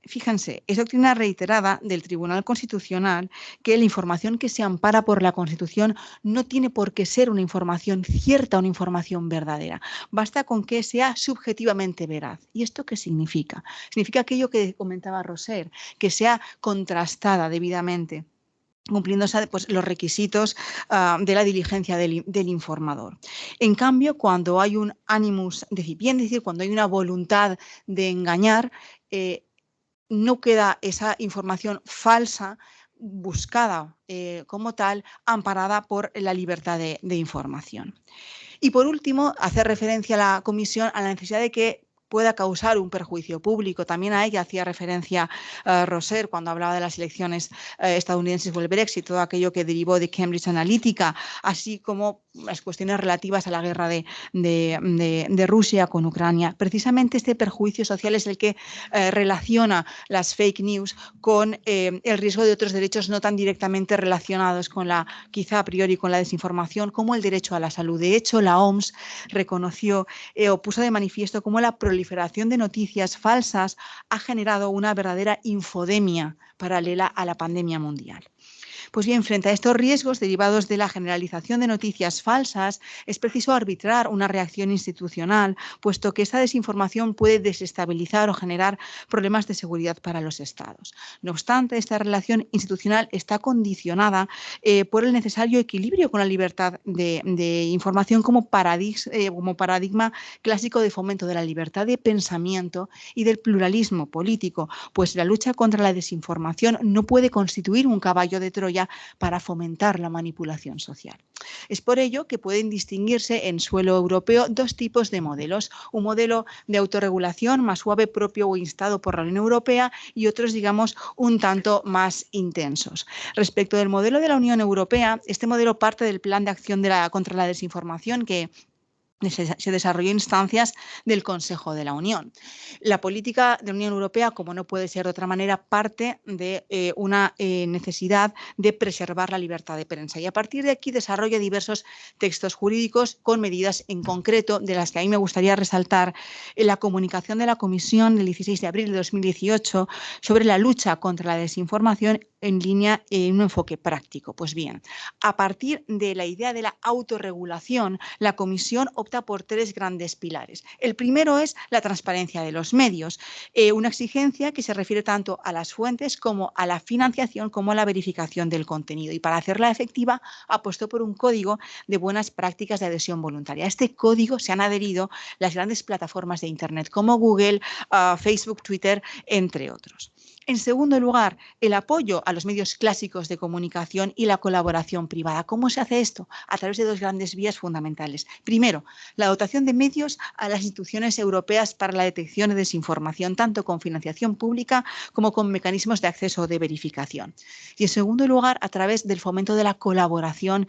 Fíjense, es doctrina reiterada del Tribunal Constitucional que la información que se ampara por la Constitución no tiene por qué ser una información cierta, una información verdadera. Basta con que sea subjetivamente veraz. ¿Y esto qué significa? Significa aquello que comentaba Roser, que sea contrastada debidamente, cumpliendo pues, los requisitos de la diligencia del informador. En cambio, cuando hay un animus decipiente, es decir, cuando hay una voluntad de engañar, no queda esa información falsa buscada como tal, amparada por la libertad de información. Y por último, hace referencia a la Comisión a la necesidad de que pueda causar un perjuicio público. También a ella hacía referencia Roser cuando hablaba de las elecciones estadounidenses o el Brexit, todo aquello que derivó de Cambridge Analytica, así como las cuestiones relativas a la guerra de Rusia con Ucrania. Precisamente este perjuicio social es el que relaciona las fake news con el riesgo de otros derechos no tan directamente relacionados con quizá a priori con la desinformación, como el derecho a la salud. De hecho, la OMS reconoció o puso de manifiesto cómo la proliferación de noticias falsas ha generado una verdadera infodemia paralela a la pandemia mundial. Pues bien, frente a estos riesgos derivados de la generalización de noticias falsas, es preciso arbitrar una reacción institucional, puesto que esta desinformación puede desestabilizar o generar problemas de seguridad para los Estados. No obstante, esta relación institucional está condicionada por el necesario equilibrio con la libertad de información como paradigma clásico de fomento de la libertad de pensamiento y del pluralismo político, pues la lucha contra la desinformación no puede constituir un caballo de Troya para fomentar la manipulación social. Es por ello que pueden distinguirse en suelo europeo dos tipos de modelos: un modelo de autorregulación más suave, propio o instado por la Unión Europea, y otros, digamos, un tanto más intensos. Respecto del modelo de la Unión Europea, este modelo parte del Plan de Acción contra la Desinformación que se desarrolló en instancias del Consejo de la Unión. La política de la Unión Europea, como no puede ser de otra manera, parte de una necesidad de preservar la libertad de prensa, y a partir de aquí desarrolla diversos textos jurídicos con medidas en concreto, de las que a mí me gustaría resaltar la comunicación de la Comisión del 16 de abril de 2018 sobre la lucha contra la desinformación en línea en un enfoque práctico. Pues bien, a partir de la idea de la autorregulación, la Comisión opta por tres grandes pilares. El primero es la transparencia de los medios, una exigencia que se refiere tanto a las fuentes como a la financiación como a la verificación del contenido, y para hacerla efectiva apostó por un código de buenas prácticas de adhesión voluntaria. A este código se han adherido las grandes plataformas de Internet como Google, Facebook, Twitter, entre otros. En segundo lugar, el apoyo a los medios clásicos de comunicación y la colaboración privada. ¿Cómo se hace esto? A través de dos grandes vías fundamentales. Primero, la dotación de medios a las instituciones europeas para la detección de desinformación, tanto con financiación pública como con mecanismos de acceso o de verificación. Y en segundo lugar, a través del fomento de la colaboración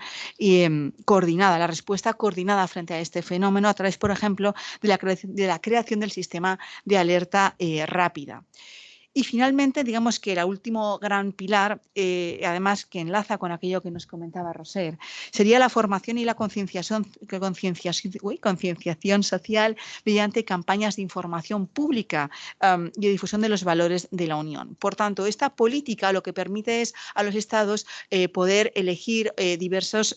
coordinada, la respuesta coordinada frente a este fenómeno, a través, por ejemplo, de la creación del sistema de alerta rápida. Y finalmente, digamos que el último gran pilar, además que enlaza con aquello que nos comentaba Roser, sería la formación y la concienciación social mediante campañas de información pública y de difusión de los valores de la Unión. Por tanto, esta política lo que permite es a los Estados poder elegir en diversas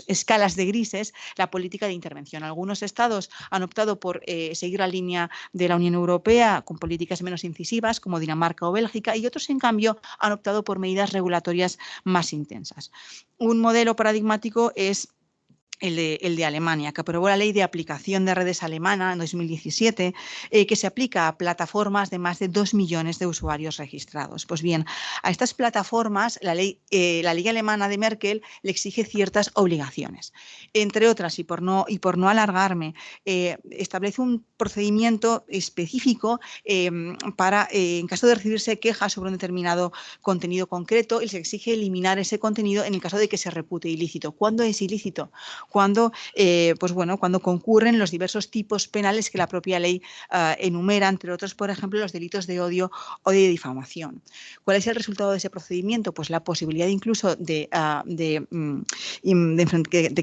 escalas de grises la política de intervención. Algunos Estados han optado por seguir la línea de la Unión Europea con políticas menos incisivas, como Dinamarca o Bélgica, y otros, en cambio, han optado por medidas regulatorias más intensas. Un modelo paradigmático es el de Alemania, que aprobó la ley de aplicación de redes alemana en 2017, que se aplica a plataformas de más de 2 millones de usuarios registrados. Pues bien, a estas plataformas la ley alemana de Merkel le exige ciertas obligaciones. Entre otras, y por no alargarme, establece un procedimiento específico para, en caso de recibirse quejas sobre un determinado contenido concreto, y se exige eliminar ese contenido en el caso de que se repute ilícito. ¿Cuándo es ilícito? Cuando concurren los diversos tipos penales que la propia ley enumera, entre otros, por ejemplo, los delitos de odio o de difamación. ¿Cuál es el resultado de ese procedimiento? Pues la posibilidad incluso de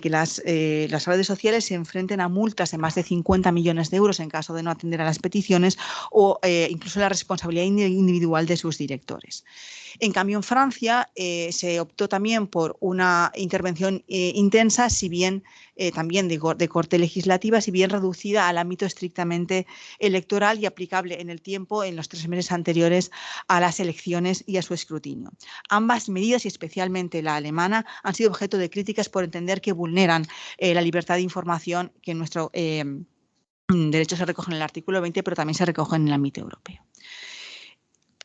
que las redes sociales se enfrenten a multas de más de 50 millones de euros en caso de no atender a las peticiones, o incluso la responsabilidad individual de sus directores. En cambio, en Francia se optó también por una intervención intensa, si bien también de corte legislativa, si bien reducida al ámbito estrictamente electoral y aplicable en el tiempo, en los 3 meses anteriores a las elecciones y a su escrutinio. Ambas medidas, y especialmente la alemana, han sido objeto de críticas por entender que vulneran la libertad de información, que en nuestro derecho se recoge en el artículo 20, pero también se recoge en el ámbito europeo.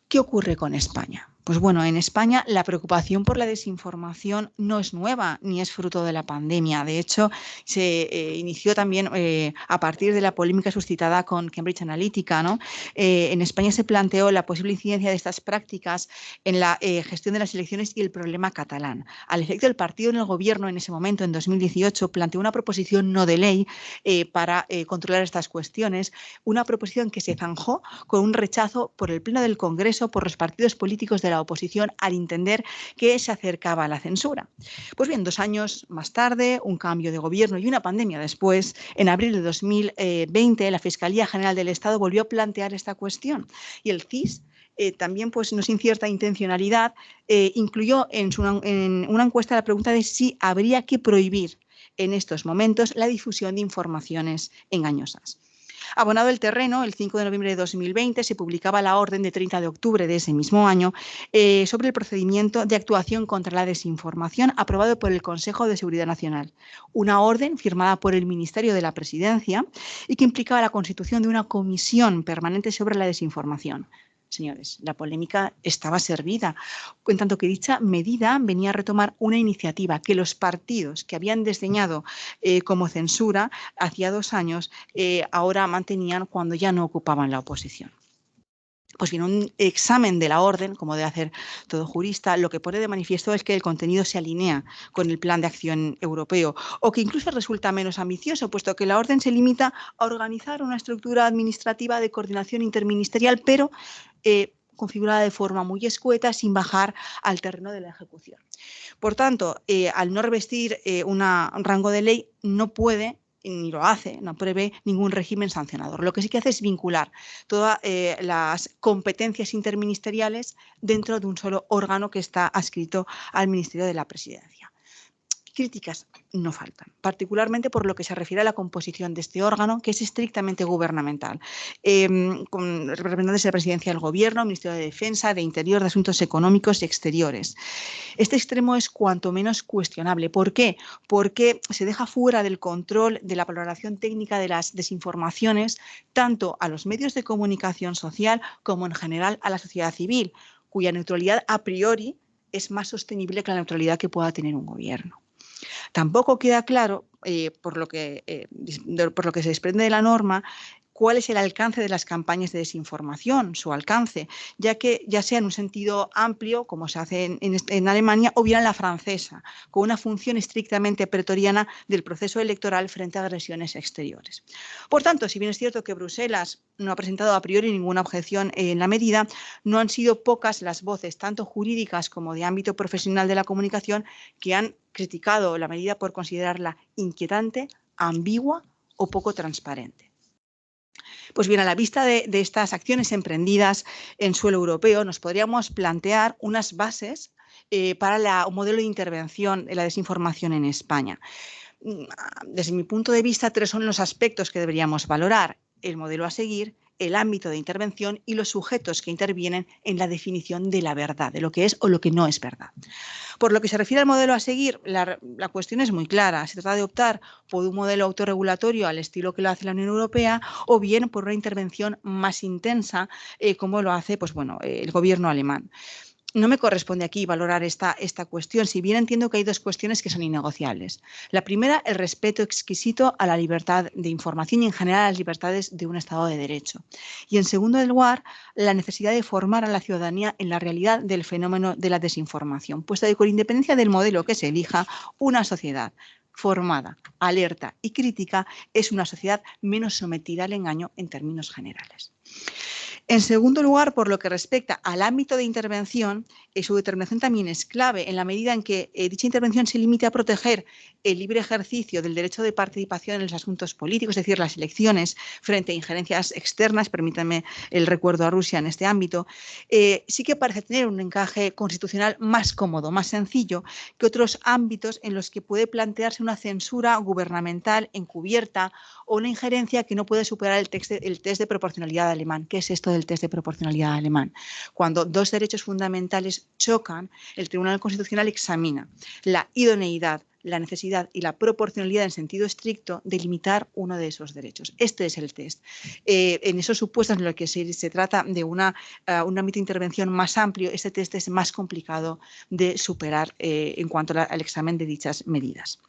¿Qué ocurre con España? Pues bueno, en España la preocupación por la desinformación no es nueva ni es fruto de la pandemia. De hecho, se inició también a partir de la polémica suscitada con Cambridge Analytica, ¿no? En España se planteó la posible incidencia de estas prácticas en la gestión de las elecciones y el problema catalán. Al efecto, el partido en el gobierno en ese momento, en 2018, planteó una proposición no de ley para controlar estas cuestiones, una proposición que se zanjó con un rechazo por el Pleno del Congreso, por los partidos políticos de la oposición, al entender que se acercaba a la censura. Pues bien, 2 años más tarde, un cambio de gobierno y una pandemia después, en abril de 2020, la Fiscalía General del Estado volvió a plantear esta cuestión y el CIS también, pues no sin cierta intencionalidad, incluyó en una encuesta la pregunta de si habría que prohibir en estos momentos la difusión de informaciones engañosas. Abonado el terreno, el 5 de noviembre de 2020 se publicaba la orden de 30 de octubre de ese mismo año sobre el procedimiento de actuación contra la desinformación aprobado por el Consejo de Seguridad Nacional. Una orden firmada por el Ministerio de la Presidencia y que implicaba la constitución de una comisión permanente sobre la desinformación. Señores, la polémica estaba servida, en tanto que dicha medida venía a retomar una iniciativa que los partidos que habían desdeñado como censura hacía 2 años, ahora mantenían cuando ya no ocupaban la oposición. Pues bien, un examen de la orden, como debe hacer todo jurista, lo que pone de manifiesto es que el contenido se alinea con el plan de acción europeo o que incluso resulta menos ambicioso, puesto que la orden se limita a organizar una estructura administrativa de coordinación interministerial, pero configurada de forma muy escueta, sin bajar al terreno de la ejecución. Por tanto, al no revestir un rango de ley, no puede, ni lo hace, no prevé ningún régimen sancionador. Lo que sí que hace es vincular todas las competencias interministeriales dentro de un solo órgano que está adscrito al Ministerio de la Presidencia. Críticas no faltan, particularmente por lo que se refiere a la composición de este órgano, que es estrictamente gubernamental, con representantes de la Presidencia del Gobierno, Ministerio de Defensa, de Interior, de Asuntos Económicos y Exteriores. Este extremo es cuanto menos cuestionable. ¿Por qué? Porque se deja fuera del control de la valoración técnica de las desinformaciones tanto a los medios de comunicación social como en general a la sociedad civil, cuya neutralidad a priori es más sostenible que la neutralidad que pueda tener un gobierno. Tampoco queda claro, por lo que se desprende de la norma, cuál es el alcance de las campañas de desinformación, su alcance, ya sea en un sentido amplio, como se hace en Alemania, o bien en la francesa, con una función estrictamente pretoriana del proceso electoral frente a agresiones exteriores. Por tanto, si bien es cierto que Bruselas no ha presentado a priori ninguna objeción en la medida, no han sido pocas las voces, tanto jurídicas como de ámbito profesional de la comunicación, que han criticado la medida por considerarla inquietante, ambigua o poco transparente. Pues bien, a la vista de estas acciones emprendidas en suelo europeo, nos podríamos plantear unas bases para un modelo de intervención de la desinformación en España. Desde mi punto de vista, 3 son los aspectos que deberíamos valorar: el modelo a seguir, el ámbito de intervención y los sujetos que intervienen en la definición de la verdad, de lo que es o lo que no es verdad. Por lo que se refiere al modelo a seguir, la cuestión es muy clara. Se trata de optar por un modelo autorregulatorio al estilo que lo hace la Unión Europea o bien por una intervención más intensa, como lo hace el gobierno alemán. No me corresponde aquí valorar esta cuestión, si bien entiendo que hay 2 cuestiones que son innegociables. La primera, el respeto exquisito a la libertad de información y en general a las libertades de un Estado de Derecho. Y en segundo lugar, la necesidad de formar a la ciudadanía en la realidad del fenómeno de la desinformación, puesto que con independencia del modelo que se elija, una sociedad formada, alerta y crítica es una sociedad menos sometida al engaño en términos generales. En segundo lugar, por lo que respecta al ámbito de intervención, su determinación también es clave en la medida en que dicha intervención se limite a proteger el libre ejercicio del derecho de participación en los asuntos políticos, es decir, las elecciones, frente a injerencias externas. Permítanme el recuerdo a Rusia en este ámbito. Sí que parece tener un encaje constitucional más cómodo, más sencillo que otros ámbitos en los que puede plantearse una censura gubernamental encubierta o una injerencia que no puede superar el test de proporcionalidad alemán. ¿Qué es esto del test de proporcionalidad alemán? Cuando 2 derechos fundamentales chocan, el Tribunal Constitucional examina la idoneidad, la necesidad y la proporcionalidad en sentido estricto de limitar uno de esos derechos. Este es el test. En esos supuestos en los que se trata de un ámbito de intervención más amplio, este test es más complicado de superar en cuanto al examen de dichas medidas.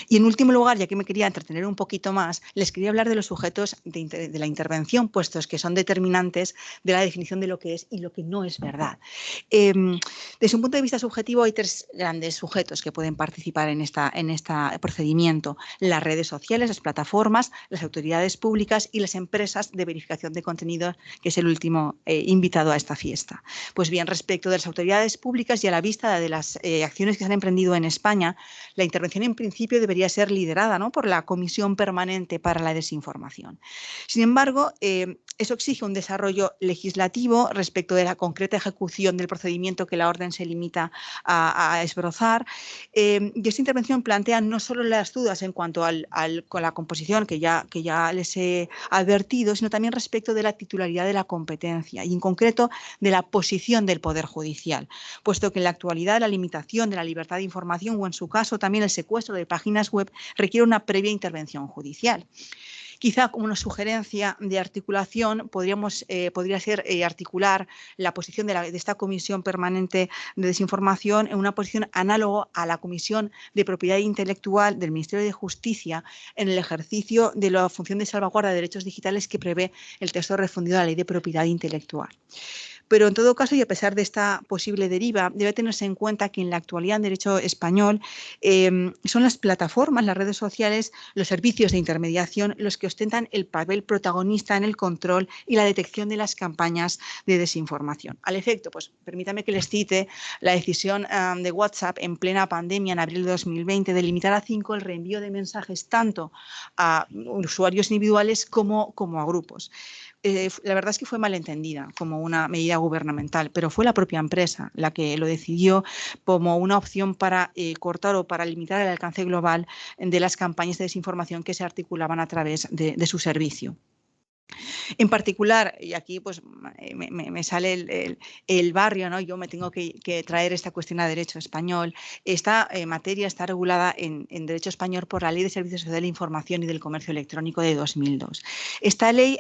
Y en último lugar, ya que me quería entretener un poquito más, les quería hablar de los sujetos de la intervención, puestos que son determinantes de la definición de lo que es y lo que no es verdad. Desde un punto de vista subjetivo hay tres grandes sujetos que pueden participar en este procedimiento: las redes sociales, las plataformas, las autoridades públicas y las empresas de verificación de contenidos, que es el último invitado a esta fiesta. Pues bien, respecto de las autoridades públicas y a la vista de las acciones que se han emprendido en España, la intervención en principio debería ser liderada, ¿no?, por la Comisión Permanente para la Desinformación. Sin embargo, eso exige un desarrollo legislativo respecto de la concreta ejecución del procedimiento que la orden se limita a esbozar. Y esta intervención plantea no solo las dudas en cuanto con la composición que ya les he advertido, sino también respecto de la titularidad de la competencia y en concreto de la posición del Poder Judicial, puesto que en la actualidad la limitación de la libertad de información o en su caso también el secuestro de páginas web requiere una previa intervención judicial. Quizá como una sugerencia de articulación podría ser articular la posición de esta Comisión Permanente de Desinformación en una posición análoga a la Comisión de Propiedad Intelectual del Ministerio de Justicia en el ejercicio de la función de salvaguarda de derechos digitales que prevé el texto refundido de la Ley de Propiedad Intelectual. Pero en todo caso, y a pesar de esta posible deriva, debe tenerse en cuenta que en la actualidad en derecho español son las plataformas, las redes sociales, los servicios de intermediación los que ostentan el papel protagonista en el control y la detección de las campañas de desinformación. Al efecto, pues permítame que les cite la decisión de WhatsApp en plena pandemia en abril de 2020 de limitar a 5 el reenvío de mensajes tanto a usuarios individuales como a grupos. La verdad es que fue malentendida como una medida gubernamental, pero fue la propia empresa la que lo decidió como una opción para cortar o para limitar el alcance global de las campañas de desinformación que se articulaban a través de su servicio. En particular, y aquí pues me sale el barrio, ¿no? Yo me tengo que traer esta cuestión a derecho español. Esta materia está regulada en derecho español por la Ley de Servicios de la Información y del Comercio Electrónico de 2002. Esta ley,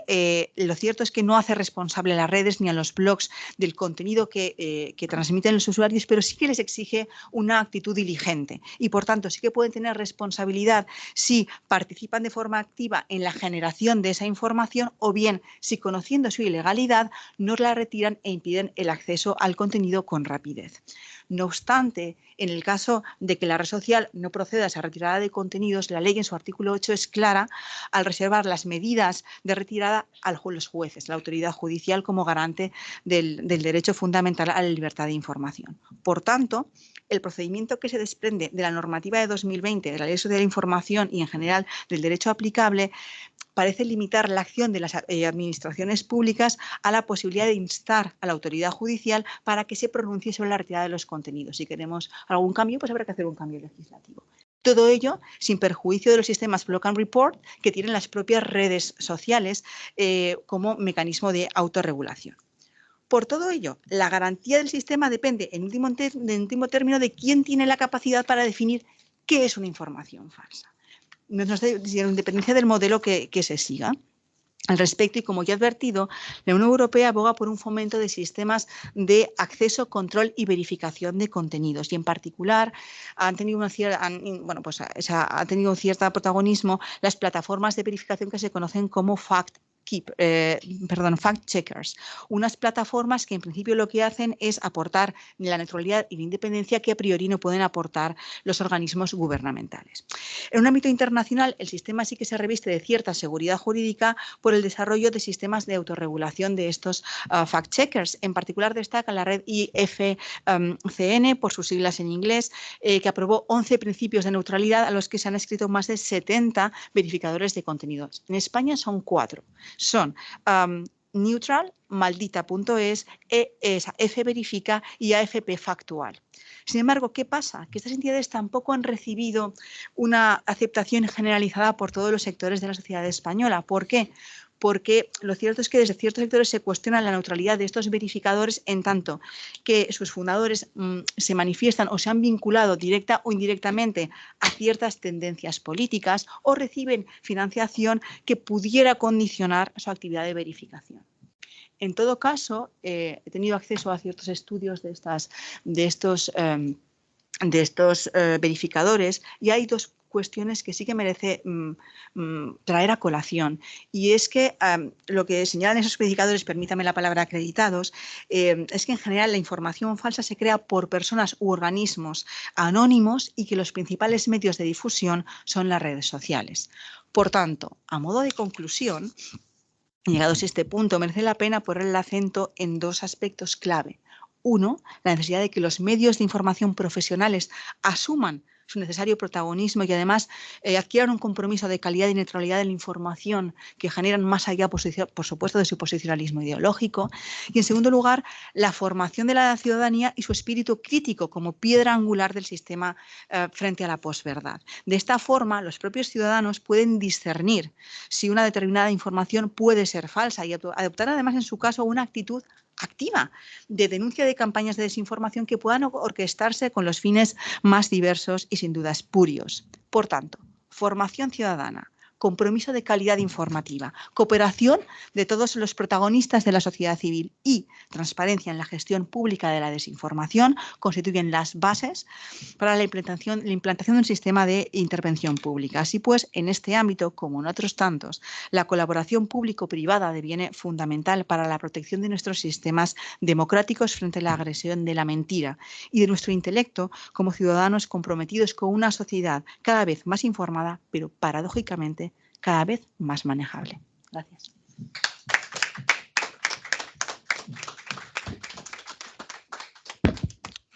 lo cierto es que no hace responsable a las redes ni a los blogs del contenido que transmiten los usuarios, pero sí que les exige una actitud diligente y, por tanto, sí que pueden tener responsabilidad si participan de forma activa en la generación de esa información o bien si, conociendo su ilegalidad, no la retiran e impiden el acceso al contenido con rapidez. No obstante, en el caso de que la red social no proceda a esa retirada de contenidos, la ley en su artículo 8 es clara al reservar las medidas de retirada a los jueces, la autoridad judicial, como garante del derecho fundamental a la libertad de información. Por tanto, el procedimiento que se desprende de la normativa de 2020, de la Ley de la Información y en general del derecho aplicable, parece limitar la acción de las administraciones públicas a la posibilidad de instar a la autoridad judicial para que se pronuncie sobre la retirada de los contenidos. Si queremos algún cambio, pues habrá que hacer un cambio legislativo. Todo ello sin perjuicio de los sistemas Block and Report que tienen las propias redes sociales como mecanismo de autorregulación. Por todo ello, la garantía del sistema depende, en último término, de quién tiene la capacidad para definir qué es una información falsa. No independencia del modelo que se siga. Al respecto, y como ya he advertido, la Unión Europea aboga por un fomento de sistemas de acceso, control y verificación de contenidos. Y en particular han tenido un cierto protagonismo las plataformas de verificación que se conocen como fact-checkers, unas plataformas que en principio lo que hacen es aportar la neutralidad y la independencia que a priori no pueden aportar los organismos gubernamentales. En un ámbito internacional, el sistema sí que se reviste de cierta seguridad jurídica por el desarrollo de sistemas de autorregulación de estos fact-checkers. En particular destaca la red IFCN, por sus siglas en inglés, que aprobó 11 principios de neutralidad a los que se han escrito más de 70 verificadores de contenidos. En España son 4. Son Neutral, Maldita.es, F-Verifica y AFP Factual. Sin embargo, ¿qué pasa? Que estas entidades tampoco han recibido una aceptación generalizada por todos los sectores de la sociedad española. ¿Por qué? porque lo cierto es que desde ciertos sectores se cuestiona la neutralidad de estos verificadores, en tanto que sus fundadores se manifiestan o se han vinculado directa o indirectamente a ciertas tendencias políticas o reciben financiación que pudiera condicionar su actividad de verificación. En todo caso, he tenido acceso a ciertos estudios de estos verificadores y hay dos cuestiones que sí que merece traer a colación, y es que lo que señalan esos verificadores, permítame la palabra acreditados, es que en general la información falsa se crea por personas u organismos anónimos y que los principales medios de difusión son las redes sociales. Por tanto, a modo de conclusión, llegados a este punto, merece la pena poner el acento en dos aspectos clave. Uno, la necesidad de que los medios de información profesionales asuman su necesario protagonismo y además adquieran un compromiso de calidad y neutralidad de la información que generan más allá, por supuesto, de su posicionalismo ideológico. Y en segundo lugar, la formación de la ciudadanía y su espíritu crítico como piedra angular del sistema frente a la posverdad. De esta forma, los propios ciudadanos pueden discernir si una determinada información puede ser falsa y adoptar además en su caso una actitud activa de denuncia de campañas de desinformación que puedan orquestarse con los fines más diversos y sin duda espurios. Por tanto, formación ciudadana, compromiso de calidad informativa, cooperación de todos los protagonistas de la sociedad civil y transparencia en la gestión pública de la desinformación constituyen las bases para la implantación de un sistema de intervención pública. Así pues, en este ámbito, como en otros tantos, la colaboración público-privada deviene fundamental para la protección de nuestros sistemas democráticos frente a la agresión de la mentira y de nuestro intelecto como ciudadanos comprometidos con una sociedad cada vez más informada, pero paradójicamente cada vez más manejable. Gracias.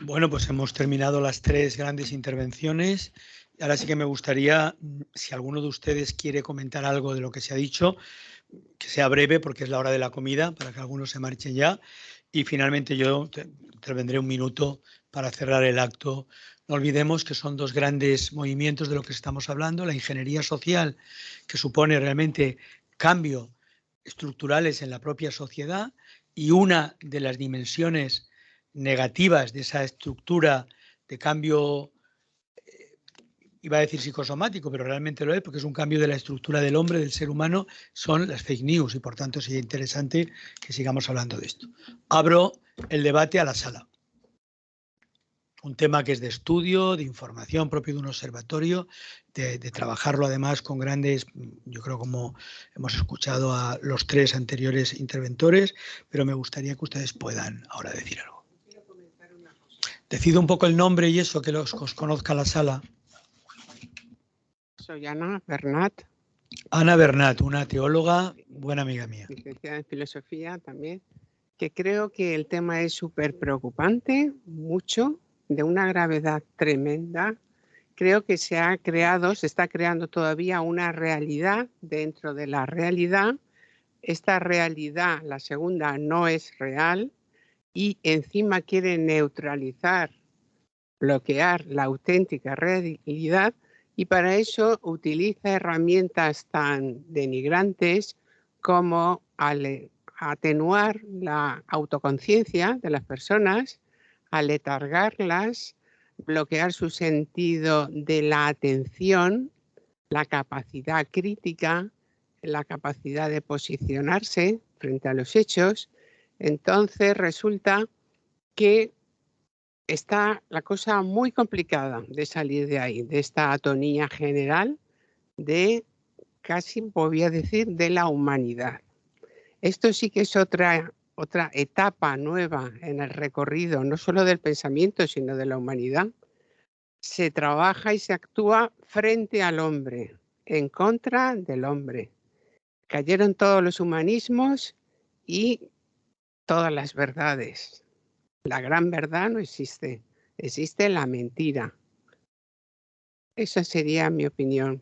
Bueno, pues hemos terminado las tres grandes intervenciones. Ahora sí que me gustaría, si alguno de ustedes quiere comentar algo de lo que se ha dicho, que sea breve porque es la hora de la comida, para que algunos se marchen ya. Y finalmente yo intervendré un minuto para cerrar el acto. No olvidemos que son dos grandes movimientos de lo que estamos hablando, la ingeniería social, que supone realmente cambios estructurales en la propia sociedad, y una de las dimensiones negativas de esa estructura de cambio, iba a decir psicosomático, pero realmente lo es, porque es un cambio de la estructura del hombre, del ser humano, son las fake news, y por tanto sería interesante que sigamos hablando de esto. Abro el debate a la sala. Un tema que es de estudio, de información propio de un observatorio, de trabajarlo además con grandes, yo creo, como hemos escuchado a los tres anteriores interventores, pero me gustaría que ustedes puedan ahora decir algo. Decido un poco el nombre y eso, que os conozca la sala. Soy Ana Bernat. Ana Bernat, una teóloga, buena amiga mía. Licenciada en filosofía también, que creo que el tema es súper preocupante, mucho, de una gravedad tremenda. Creo que se está creando todavía una realidad dentro de la realidad. Esta realidad, la segunda, no es real y encima quiere neutralizar, bloquear la auténtica realidad, y para eso utiliza herramientas tan denigrantes como atenuar la autoconciencia de las personas, aletargarlas, bloquear su sentido de la atención, la capacidad crítica, la capacidad de posicionarse frente a los hechos. Entonces resulta que está la cosa muy complicada de salir de ahí, de esta atonía general de casi, podría decir, de la humanidad. Esto sí que es otra etapa nueva en el recorrido, no solo del pensamiento, sino de la humanidad. Se trabaja y se actúa frente al hombre, en contra del hombre. Cayeron todos los humanismos y todas las verdades. La gran verdad no existe, existe la mentira. Esa sería mi opinión.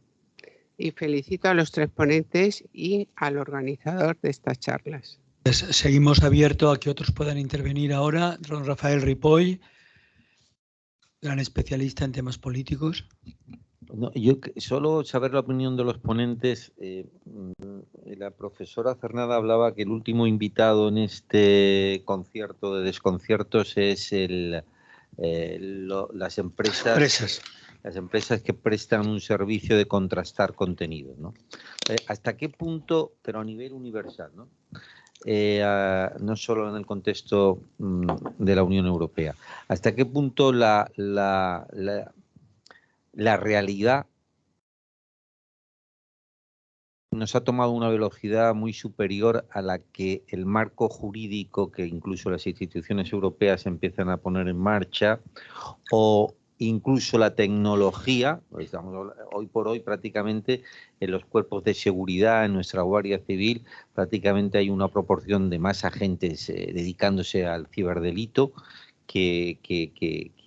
Y felicito a los tres ponentes y al organizador de estas charlas. Pues seguimos abiertos a que otros puedan intervenir ahora. Don Rafael Ripoll, gran especialista en temas políticos. No, yo solo saber la opinión de los ponentes. La profesora Cernada hablaba que el último invitado en este concierto de desconciertos es las empresas. Las empresas que prestan un servicio de contrastar contenidos, ¿no? ¿Hasta qué punto, pero a nivel universal, ¿no? No solo en el contexto de la Unión Europea, hasta qué punto la realidad nos ha tomado una velocidad muy superior a la que el marco jurídico que incluso las instituciones europeas empiezan a poner en marcha, o incluso la tecnología. Estamos hoy por hoy prácticamente en los cuerpos de seguridad, en nuestra Guardia Civil, prácticamente hay una proporción de más agentes dedicándose al ciberdelito que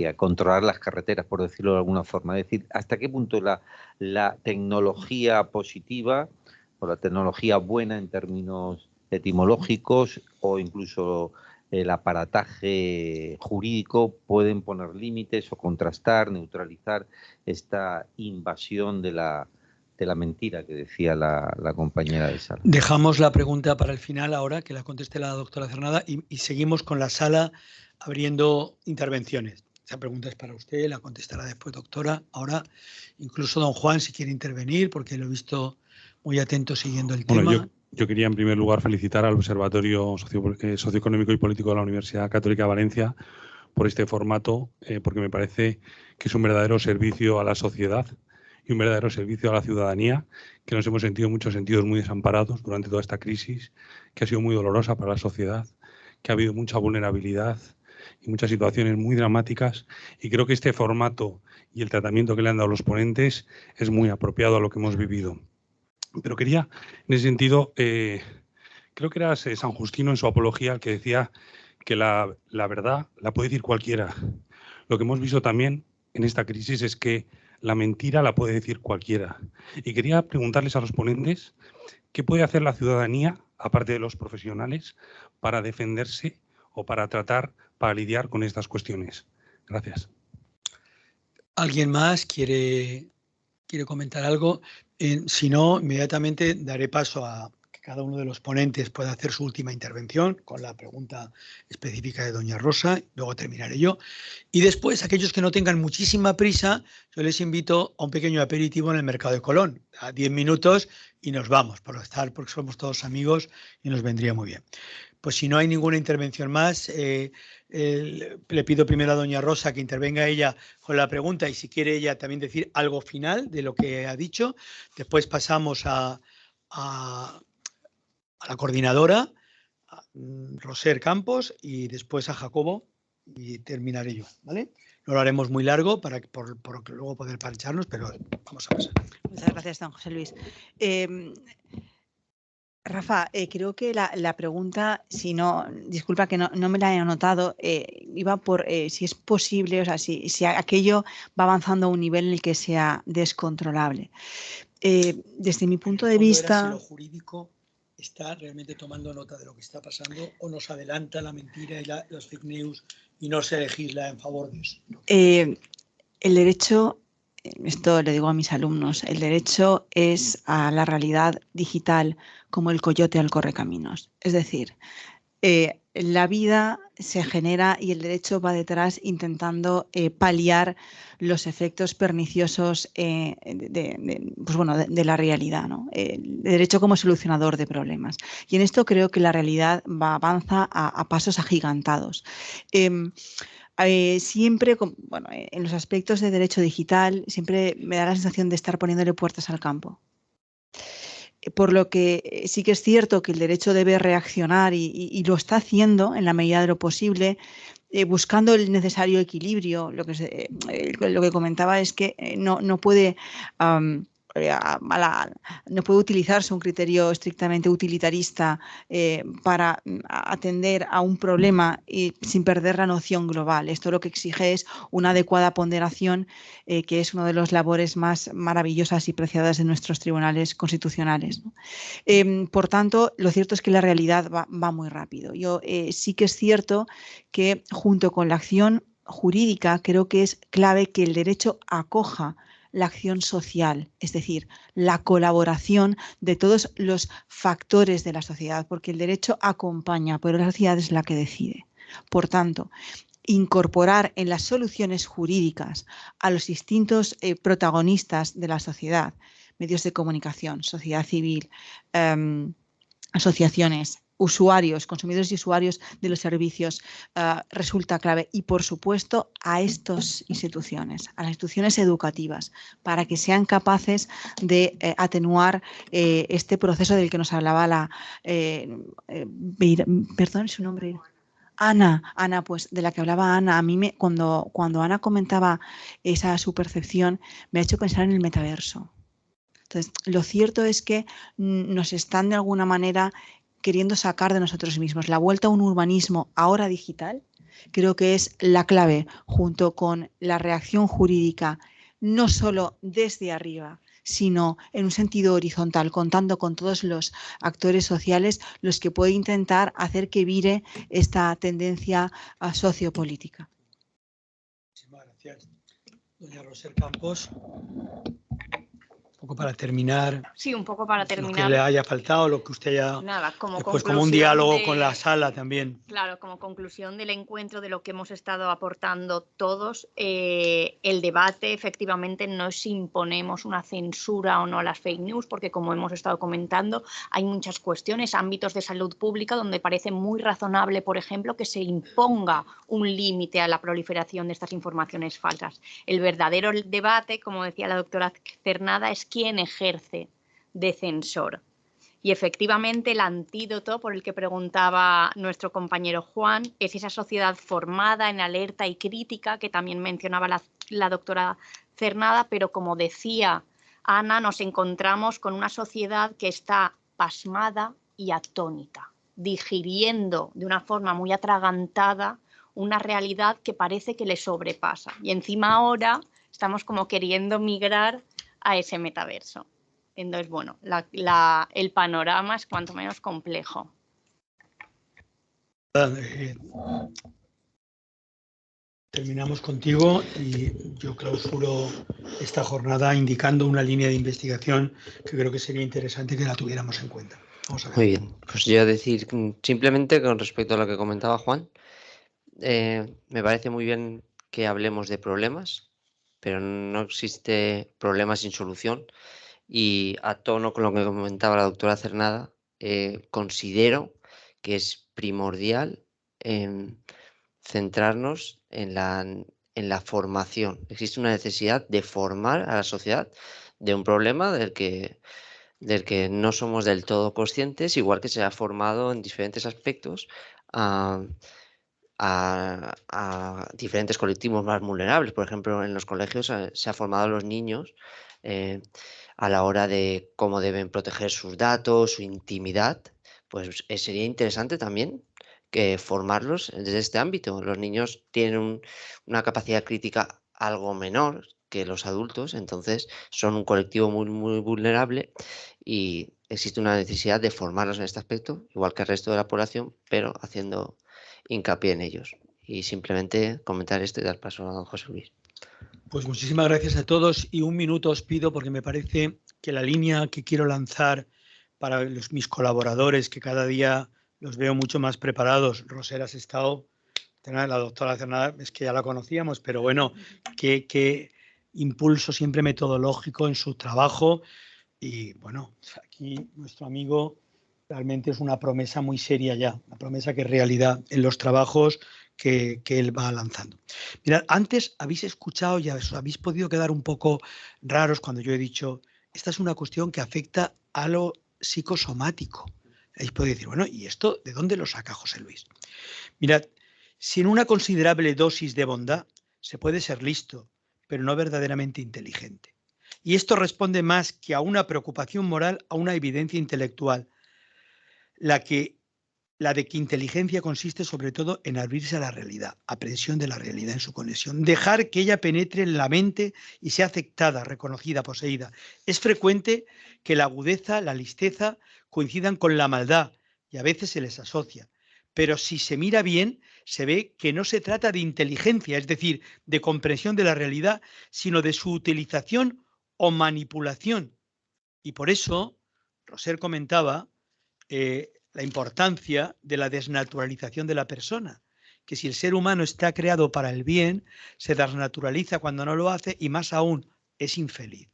a controlar las carreteras, por decirlo de alguna forma. Es decir, hasta qué punto la tecnología positiva o la tecnología buena en términos etimológicos o incluso el aparataje jurídico pueden poner límites o contrastar, neutralizar esta invasión de la mentira que decía la compañera de sala. Dejamos la pregunta para el final ahora, que la conteste la doctora Cernada, y seguimos con la sala abriendo intervenciones. Esa pregunta es para usted, la contestará después, doctora. Ahora, incluso don Juan, si quiere intervenir, porque lo he visto muy atento siguiendo el tema. Yo quería, en primer lugar, felicitar al Observatorio Socioeconómico y Político de la Universidad Católica de Valencia por este formato, porque me parece que es un verdadero servicio a la sociedad y un verdadero servicio a la ciudadanía, que nos hemos sentido en muchos sentidos muy desamparados durante toda esta crisis, que ha sido muy dolorosa para la sociedad, que ha habido mucha vulnerabilidad y muchas situaciones muy dramáticas, y creo que este formato y el tratamiento que le han dado los ponentes es muy apropiado a lo que hemos vivido. Pero quería, en ese sentido, creo que era San Justino en su apología el que decía que la verdad la puede decir cualquiera. Lo que hemos visto también en esta crisis es que la mentira la puede decir cualquiera. Y quería preguntarles a los ponentes qué puede hacer la ciudadanía, aparte de los profesionales, para defenderse o para lidiar con estas cuestiones. Gracias. ¿Alguien más quiere comentar algo? Si no, inmediatamente daré paso a que cada uno de los ponentes pueda hacer su última intervención con la pregunta específica de doña Rosa, luego terminaré yo. Y después, aquellos que no tengan muchísima prisa, yo les invito a un pequeño aperitivo en el Mercado de Colón, a 10 minutos, y nos vamos, porque somos todos amigos y nos vendría muy bien. Pues si no hay ninguna intervención más, le pido primero a doña Rosa que intervenga ella con la pregunta y si quiere ella también decir algo final de lo que ha dicho. Después pasamos a la coordinadora, a Roser Campos, y después a Jacobo, y terminaré yo, ¿vale? No lo haremos muy largo para por luego poder plancharnos, pero vamos a pasar. Muchas gracias, don José Luis. Rafa, creo que la pregunta, si no, disculpa que no me la he anotado, iba por si es posible, o sea, si aquello va avanzando a un nivel en el que sea descontrolable. Desde mi punto de vista... Si lo jurídico está realmente tomando nota de lo que está pasando o nos adelanta la mentira y las fake news y no se legisla en favor de eso. El derecho, esto le digo a mis alumnos, el derecho es a la realidad digital como el coyote al correcaminos. Es decir, la vida se genera y el derecho va detrás intentando paliar los efectos perniciosos de la realidad, ¿no? El derecho como solucionador de problemas. Y en esto creo que la realidad avanza a pasos agigantados. Siempre, en los aspectos de derecho digital, siempre me da la sensación de estar poniéndole puertas al campo. Por lo que sí que es cierto que el derecho debe reaccionar y lo está haciendo en la medida de lo posible, buscando el necesario equilibrio. Lo que comentaba es que no puede... no puede utilizarse un criterio estrictamente utilitarista para atender a un problema sin perder la noción global. Esto lo que exige es una adecuada ponderación, que es una de las labores más maravillosas y preciadas de nuestros tribunales constitucionales, ¿no? Por tanto, lo cierto es que la realidad va muy rápido. Sí que es cierto que junto con la acción jurídica creo que es clave que el derecho acoja la acción social, es decir, la colaboración de todos los factores de la sociedad, porque el derecho acompaña, pero la sociedad es la que decide. Por tanto, incorporar en las soluciones jurídicas a los distintos protagonistas de la sociedad, medios de comunicación, sociedad civil, asociaciones, usuarios, consumidores y usuarios de los servicios, resulta clave. Y, por supuesto, a estas instituciones, a las instituciones educativas, para que sean capaces de atenuar este proceso del que nos hablaba perdón, su nombre. Ana, pues de la que hablaba Ana, a mí cuando Ana comentaba su percepción, me ha hecho pensar en el metaverso. Entonces, lo cierto es que nos están de alguna manera queriendo sacar de nosotros mismos. La vuelta a un urbanismo ahora digital creo que es la clave, junto con la reacción jurídica, no solo desde arriba, sino en un sentido horizontal, contando con todos los actores sociales, los que pueden intentar hacer que vire esta tendencia sociopolítica. Muchísimas gracias, doña Roser Campos. Un poco para terminar. Sí, un poco para terminar. Lo que le haya faltado, lo que usted haya... Nada, pues como un diálogo con la sala también. Claro, como conclusión del encuentro, de lo que hemos estado aportando todos, el debate efectivamente no es si imponemos una censura o no a las fake news, porque como hemos estado comentando, hay muchas cuestiones, ámbitos de salud pública donde parece muy razonable, por ejemplo, que se imponga un límite a la proliferación de estas informaciones falsas. El verdadero debate, como decía la doctora Cernada, es quién ejerce de censor. Y efectivamente el antídoto por el que preguntaba nuestro compañero Juan es esa sociedad formada en alerta y crítica que también mencionaba la doctora Cernada, pero como decía Ana, nos encontramos con una sociedad que está pasmada y atónita, digiriendo de una forma muy atragantada una realidad que parece que le sobrepasa. Y encima ahora estamos como queriendo migrar a ese metaverso. Entonces, bueno, el panorama es cuanto menos complejo. Terminamos contigo y yo clausuro esta jornada indicando una línea de investigación que creo que sería interesante que la tuviéramos en cuenta. Vamos a ver. Muy bien, pues yo decir simplemente con respecto a lo que comentaba Juan, me parece muy bien que hablemos de problemas, pero no existe problema sin solución. Y a tono con lo que comentaba la doctora Cernada, considero que es primordial centrarnos en la formación. Existe una necesidad de formar a la sociedad de un problema del que no somos del todo conscientes, igual que se ha formado en diferentes aspectos a diferentes colectivos más vulnerables. Por ejemplo, en los colegios se ha formado a los niños a la hora de cómo deben proteger sus datos, su intimidad. Pues sería interesante también que formarlos desde este ámbito. Los niños tienen una capacidad crítica algo menor que los adultos, entonces son un colectivo muy, muy vulnerable y existe una necesidad de formarlos en este aspecto, igual que el resto de la población, pero haciendo hincapié en ellos. Y simplemente comentar esto y dar paso a don José Luis. Pues muchísimas gracias a todos y un minuto os pido porque me parece que la línea que quiero lanzar para mis colaboradores, que cada día los veo mucho más preparados. Roser, has estado, la doctora Cernada, es que ya la conocíamos, pero bueno, qué impulso siempre metodológico en su trabajo. Y bueno, aquí nuestro amigo realmente es una promesa muy seria ya, una promesa que es realidad en los trabajos que él va lanzando. Mirad, antes habéis escuchado y os habéis podido quedar un poco raros cuando yo he dicho, esta es una cuestión que afecta a lo psicosomático. Habéis podido decir, bueno, ¿y esto de dónde lo saca José Luis? Mirad, sin una considerable dosis de bondad se puede ser listo, pero no verdaderamente inteligente. Y esto responde más que a una preocupación moral, a una evidencia intelectual, la de que inteligencia consiste sobre todo en abrirse a la realidad, aprehensión de la realidad en su conexión, dejar que ella penetre en la mente y sea aceptada, reconocida, poseída. Es frecuente que la agudeza, la listeza coincidan con la maldad y a veces se les asocia. Pero si se mira bien, se ve que no se trata de inteligencia, es decir, de comprensión de la realidad, sino de su utilización o manipulación. Y por eso Roser comentaba la importancia de la desnaturalización de la persona, que si el ser humano está creado para el bien, se desnaturaliza cuando no lo hace y más aún es infeliz.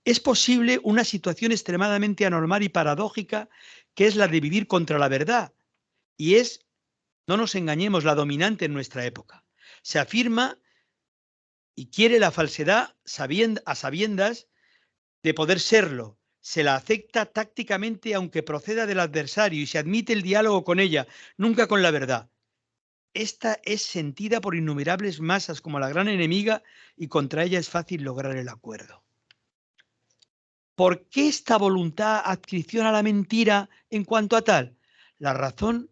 Es posible una situación extremadamente anormal y paradójica, que es la de vivir contra la verdad, y es, no nos engañemos, la dominante en nuestra época. Se afirma y quiere la falsedad a sabiendas de poder serlo. Se la acepta tácticamente aunque proceda del adversario y se admite el diálogo con ella, nunca con la verdad. Esta es sentida por innumerables masas como la gran enemiga y contra ella es fácil lograr el acuerdo. ¿Por qué esta voluntad adscripción a la mentira en cuanto a tal? La razón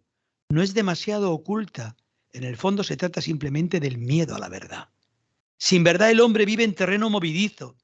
no es demasiado oculta. En el fondo se trata simplemente del miedo a la verdad. Sin verdad el hombre vive en terreno movidizo.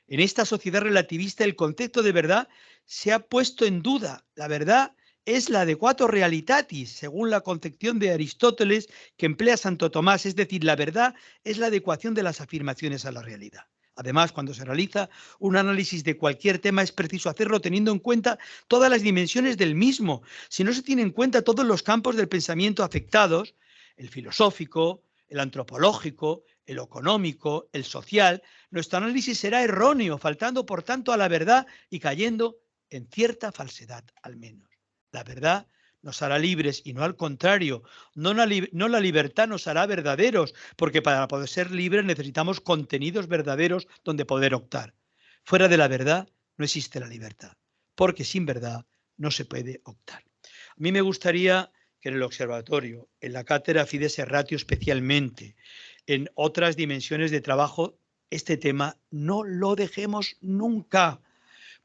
En esta sociedad relativista el concepto de verdad se ha puesto en duda. La verdad es la adequato realitatis, según la concepción de Aristóteles que emplea Santo Tomás, es decir, la verdad es la adecuación de las afirmaciones a la realidad. Además, cuando se realiza un análisis de cualquier tema es preciso hacerlo teniendo en cuenta todas las dimensiones del mismo. Si no se tienen en cuenta todos los campos del pensamiento afectados, el filosófico, el antropológico, el económico, el social, nuestro análisis será erróneo, faltando por tanto a la verdad y cayendo en cierta falsedad al menos. La verdad nos hará libres y no al contrario. No la libertad nos hará verdaderos, porque para poder ser libres necesitamos contenidos verdaderos donde poder optar. Fuera de la verdad no existe la libertad, porque sin verdad no se puede optar. A mí me gustaría que en el observatorio, en la cátedra Fides Ratio especialmente, en otras dimensiones de trabajo, este tema no lo dejemos nunca,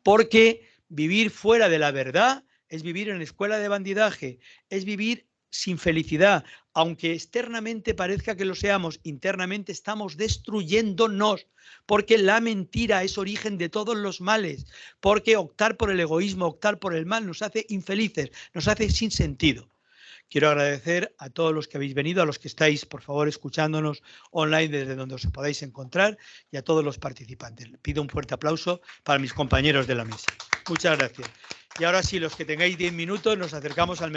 porque vivir fuera de la verdad es vivir en la escuela de bandidaje, es vivir sin felicidad. Aunque externamente parezca que lo seamos, internamente estamos destruyéndonos, porque la mentira es origen de todos los males, porque optar por el egoísmo, optar por el mal nos hace infelices, nos hace sin sentido. Quiero agradecer a todos los que habéis venido, a los que estáis, por favor, escuchándonos online desde donde os podáis encontrar y a todos los participantes. Pido un fuerte aplauso para mis compañeros de la mesa. Muchas gracias. Y ahora sí, los que tengáis 10 minutos, nos acercamos al mercado.